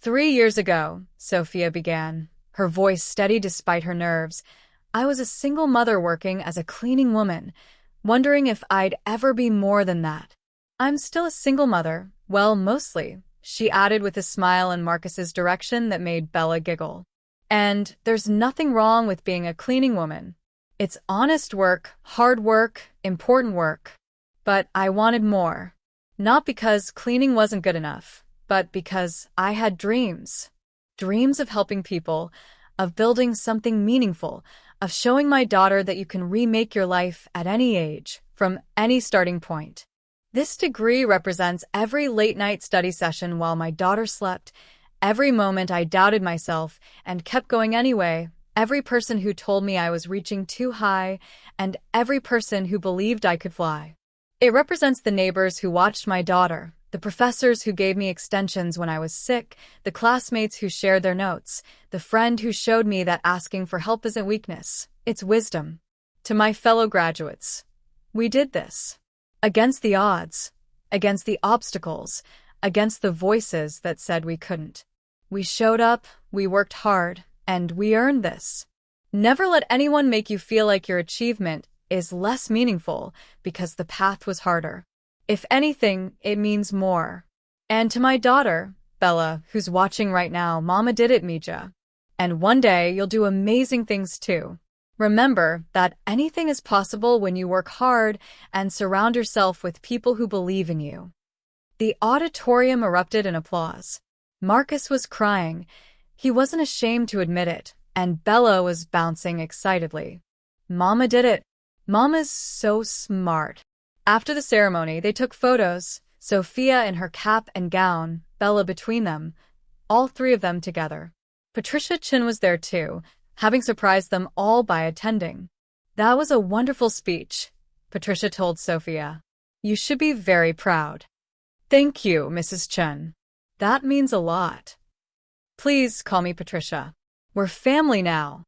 3 years ago, Sophia began, her voice steady despite her nerves, I was a single mother working as a cleaning woman, wondering if I'd ever be more than that. I'm still a single mother, well, mostly, she added with a smile in Marcus's direction that made Bella giggle. And there's nothing wrong with being a cleaning woman. It's honest work, hard work, important work. But I wanted more. Not because cleaning wasn't good enough, but because I had dreams. Dreams of helping people, of building something meaningful, of showing my daughter that you can remake your life at any age, from any starting point. This degree represents every late-night study session while my daughter slept, every moment I doubted myself and kept going anyway, every person who told me I was reaching too high, and every person who believed I could fly. It represents the neighbors who watched my daughter, the professors who gave me extensions when I was sick, the classmates who shared their notes, the friend who showed me that asking for help isn't weakness, it's wisdom. To my fellow graduates, we did this. Against the odds, against the obstacles, against the voices that said we couldn't. We showed up, we worked hard, and we earned this. Never let anyone make you feel like your achievement is less meaningful because the path was harder. If anything, it means more. And to my daughter, Bella, who's watching right now, Mama did it, Mija. And one day you'll do amazing things too. Remember that anything is possible when you work hard and surround yourself with people who believe in you. The auditorium erupted in applause. Marcus was crying. He wasn't ashamed to admit it, and Bella was bouncing excitedly. Mama did it. Mama's so smart. After the ceremony, they took photos, Sophia in her cap and gown, Bella between them, all three of them together. Patricia Chin was there too, having surprised them all by attending. "That was a wonderful speech," Patricia told Sophia. "You should be very proud." "Thank you, Mrs. Chen. That means a lot." "Please call me Patricia. We're family now."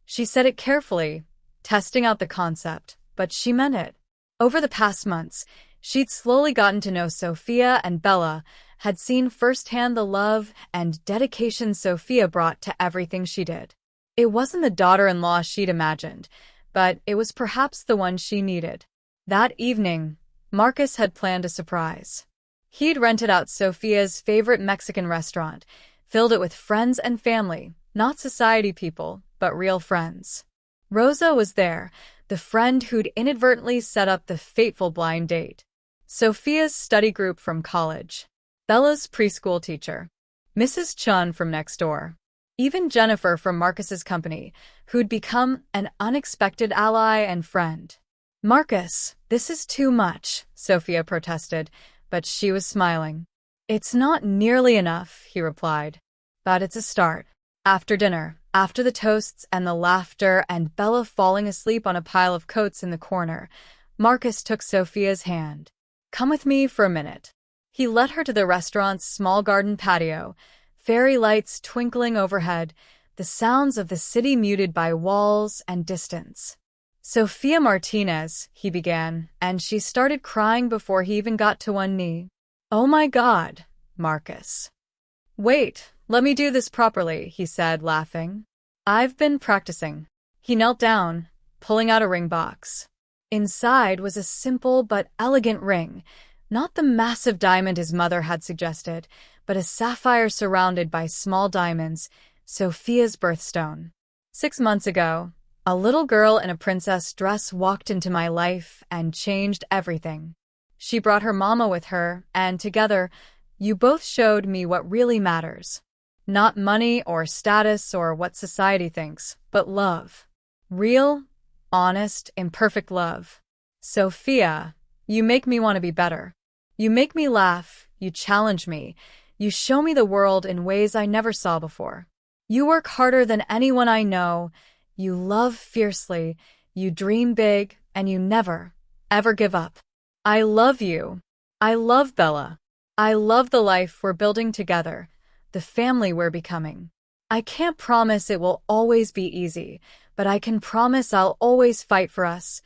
She said it carefully, testing out the concept, but she meant it. Over the past months, she'd slowly gotten to know Sophia, and Bella had seen firsthand the love and dedication Sophia brought to everything she did. It wasn't the daughter-in-law she'd imagined, but it was perhaps the one she needed. That evening, Marcus had planned a surprise. He'd rented out Sophia's favorite Mexican restaurant, filled it with friends and family, not society people, but real friends. Rosa was there, the friend who'd inadvertently set up the fateful blind date. Sophia's study group from college. Bella's preschool teacher. Mrs. Chun from next door. Even Jennifer from Marcus's company, who'd become an unexpected ally and friend. "Marcus, this is too much," Sophia protested, but she was smiling. "It's not nearly enough," he replied. "But it's a start." After dinner, after the toasts and the laughter and Bella falling asleep on a pile of coats in the corner, Marcus took Sophia's hand. "Come with me for a minute." He led her to the restaurant's small garden patio, fairy lights twinkling overhead, the sounds of the city muted by walls and distance. "Sophia Martinez," he began, and she started crying before he even got to one knee. "Oh my God, Marcus." "Wait, let me do this properly," he said, laughing. "I've been practicing." He knelt down, pulling out a ring box. Inside was a simple but elegant ring, not the massive diamond his mother had suggested, but a sapphire surrounded by small diamonds, Sophia's birthstone. 6 months ago, a little girl in a princess dress walked into my life and changed everything. She brought her mama with her, and together, you both showed me what really matters. Not money or status or what society thinks, but love. Real, honest, imperfect love. Sophia, you make me want to be better. You make me laugh, you challenge me, you show me the world in ways I never saw before. You work harder than anyone I know, you love fiercely, you dream big, and you never, ever give up. I love you. I love Bella. I love the life we're building together, the family we're becoming. I can't promise it will always be easy, but I can promise I'll always fight for us,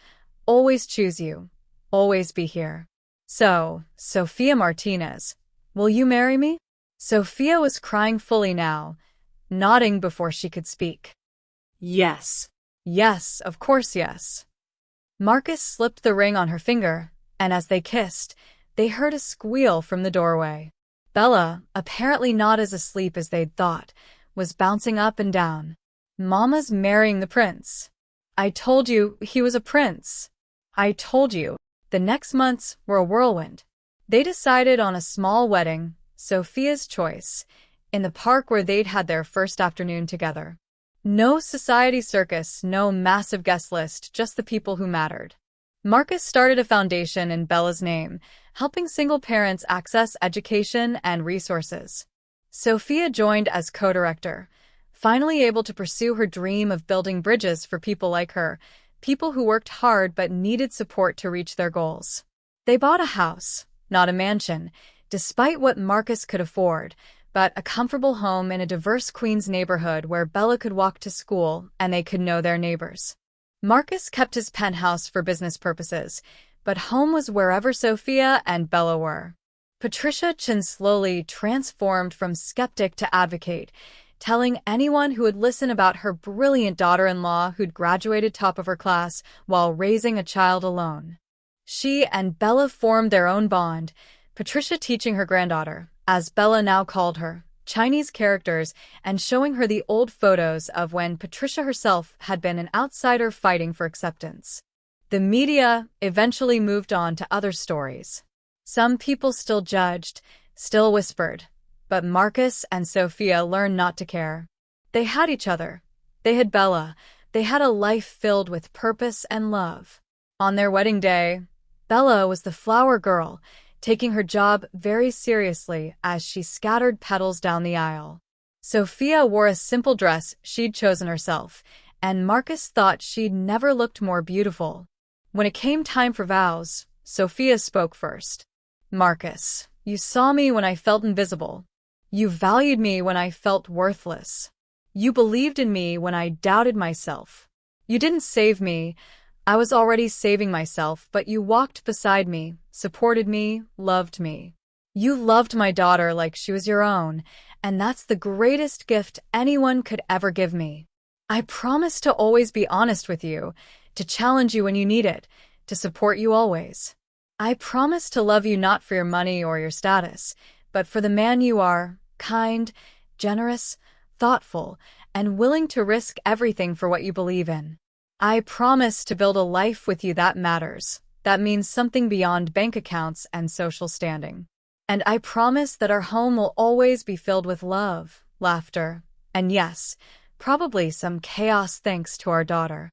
always choose you, always be here. So, Sophia Martinez, will you marry me?" Sophia was crying fully now, nodding before she could speak. Yes. Yes, of course yes. Marcus slipped the ring on her finger, and as they kissed, they heard a squeal from the doorway. Bella, apparently not as asleep as they'd thought, was bouncing up and down. "Mama's marrying the prince. I told you he was a prince. I told you." The next months were a whirlwind. They decided on a small wedding, Sophia's choice, in the park where they'd had their first afternoon together. No society circus, no massive guest list, just the people who mattered. Marcus started a foundation in Bella's name, helping single parents access education and resources. Sophia joined as co-director, finally able to pursue her dream of building bridges for people like her, people who worked hard but needed support to reach their goals. They bought a house, not a mansion, despite what Marcus could afford, but a comfortable home in a diverse Queens neighborhood where Bella could walk to school and they could know their neighbors. Marcus kept his penthouse for business purposes, but home was wherever Sophia and Bella were. Patricia Chin slowly transformed from skeptic to advocate, telling anyone who would listen about her brilliant daughter-in-law who'd graduated top of her class while raising a child alone. She and Bella formed their own bond, Patricia teaching her granddaughter, as Bella now called her, Chinese characters and showing her the old photos of when Patricia herself had been an outsider fighting for acceptance. The media eventually moved on to other stories. Some people still judged, still whispered, but Marcus and Sophia learned not to care. They had each other. They had Bella. They had a life filled with purpose and love. On their wedding day, Bella was the flower girl, taking her job very seriously as she scattered petals down the aisle. Sophia wore a simple dress she'd chosen herself, and Marcus thought she'd never looked more beautiful. When it came time for vows, Sophia spoke first. "Marcus, you saw me when I felt invisible. You valued me when I felt worthless. You believed in me when I doubted myself. You didn't save me. I was already saving myself, but you walked beside me, supported me, loved me. You loved my daughter like she was your own, and that's the greatest gift anyone could ever give me. I promise to always be honest with you, to challenge you when you need it, to support you always. I promise to love you not for your money or your status, but for the man you are, kind, generous, thoughtful, and willing to risk everything for what you believe in. I promise to build a life with you that matters, that means something beyond bank accounts and social standing. And I promise that our home will always be filled with love, laughter, and yes, probably some chaos thanks to our daughter."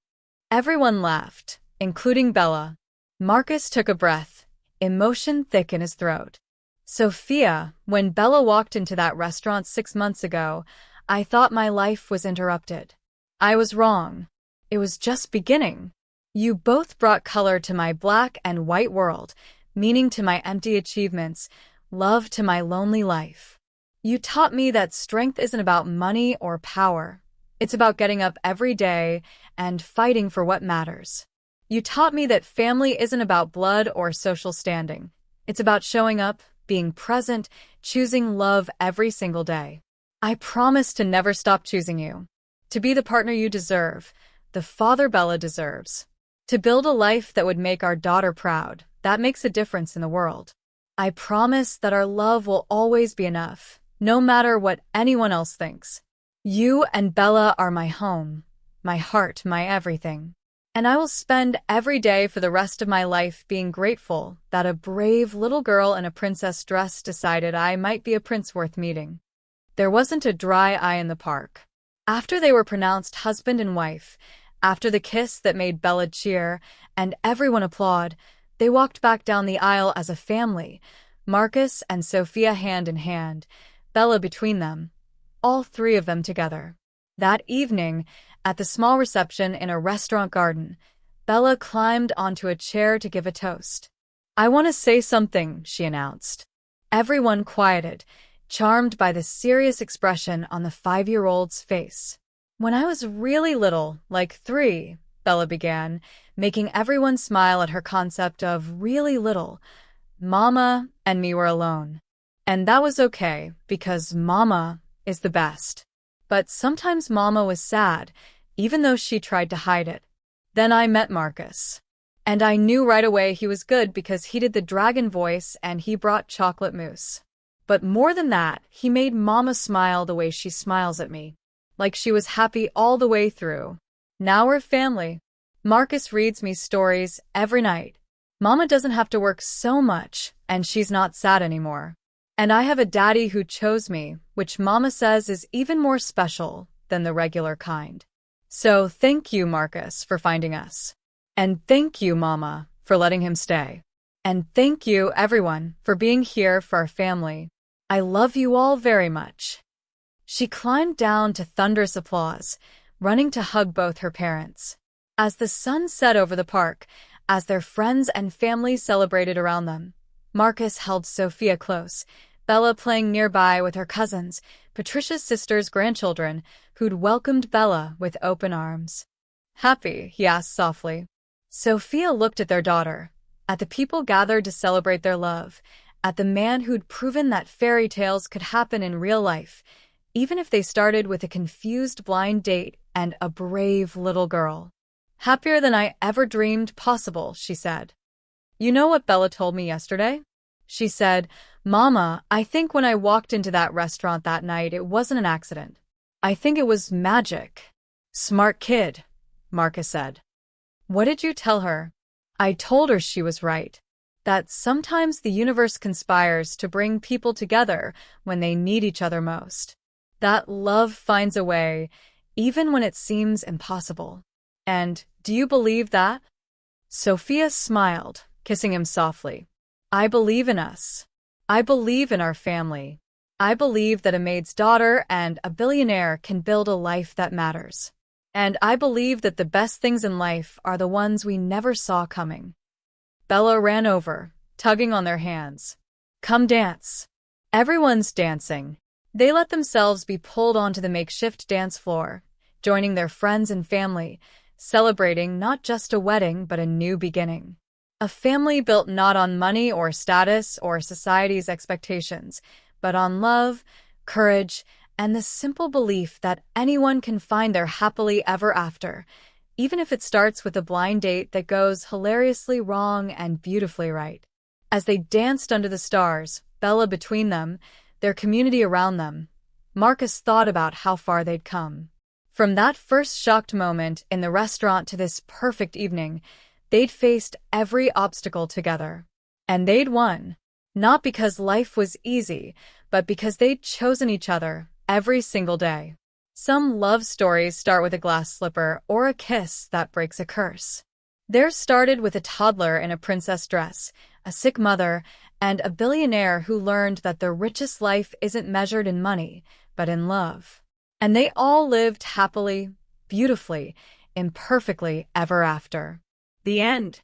Everyone laughed, including Bella. Marcus took a breath, emotion thick in his throat. "Sophia, when Bella walked into that restaurant 6 months ago, I thought my life was interrupted. I was wrong. It was just beginning. You both brought color to my black and white world, meaning to my empty achievements, love to my lonely life. You taught me that strength isn't about money or power. It's about getting up every day and fighting for what matters. You taught me that family isn't about blood or social standing. It's about showing up, being present, choosing love every single day. I promise to never stop choosing you, to be the partner you deserve, the father Bella deserves, to build a life that would make our daughter proud, that makes a difference in the world. I promise that our love will always be enough, no matter what anyone else thinks. You and Bella are my home, my heart, my everything. And I will spend every day for the rest of my life being grateful that a brave little girl in a princess dress decided I might be a prince worth meeting." There wasn't a dry eye in the park. After they were pronounced husband and wife, after the kiss that made Bella cheer and everyone applaud, they walked back down the aisle as a family, Marcus and Sophia hand in hand, Bella between them, all three of them together. That evening, at the small reception in a restaurant garden, Bella climbed onto a chair to give a toast. "I want to say something," she announced. Everyone quieted, charmed by the serious expression on the 5-year-old's face. "When I was really little, like 3, Bella began, making everyone smile at her concept of really little, Mama and me were alone. And that was okay, because Mama is the best. But sometimes Mama was sad, even though she tried to hide it. Then I met Marcus. And I knew right away he was good because he did the dragon voice and he brought chocolate mousse. But more than that, he made Mama smile the way she smiles at me. Like she was happy all the way through. Now we're family. Marcus reads me stories every night. Mama doesn't have to work so much, and she's not sad anymore. And I have a daddy who chose me, which Mama says is even more special than the regular kind. So thank you, Marcus, for finding us. And thank you, Mama, for letting him stay. And thank you, everyone, for being here for our family. I love you all very much." She climbed down to thunderous applause, running to hug both her parents. As the sun set over the park, as their friends and family celebrated around them, Marcus held Sophia close, Bella playing nearby with her cousins, Patricia's sister's grandchildren, who'd welcomed Bella with open arms. "Happy?" he asked softly. Sophia looked at their daughter, at the people gathered to celebrate their love, at the man who'd proven that fairy tales could happen in real life, even if they started with a confused blind date and a brave little girl. "Happier than I ever dreamed possible," she said. "You know what Bella told me yesterday?" She said, "Mama, I think when I walked into that restaurant that night, it wasn't an accident. I think it was magic." "Smart kid," Marcus said. "What did you tell her?" "I told her she was right. That sometimes the universe conspires to bring people together when they need each other most. That love finds a way, even when it seems impossible. And do you believe that?" Sophia smiled, kissing him softly. I believe in us. I believe in our family. I believe that a maid's daughter and a billionaire can build a life that matters. And I believe that the best things in life are the ones we never saw coming. Bella ran over, tugging on their hands. Come dance. Everyone's dancing. They let themselves be pulled onto the makeshift dance floor, joining their friends and family, celebrating not just a wedding but a new beginning. A family built not on money or status or society's expectations, but on love, courage, and the simple belief that anyone can find their happily ever after, even if it starts with a blind date that goes hilariously wrong and beautifully right. As they danced under the stars, Bella between them, their community around them, Marcus thought about how far they'd come. From that first shocked moment in the restaurant to this perfect evening, they'd faced every obstacle together. And they'd won. Not because life was easy, but because they'd chosen each other every single day. Some love stories start with a glass slipper or a kiss that breaks a curse. Theirs started with a toddler in a princess dress, a sick mother, and a billionaire who learned that the richest life isn't measured in money, but in love. And they all lived happily, beautifully, imperfectly ever after. The end.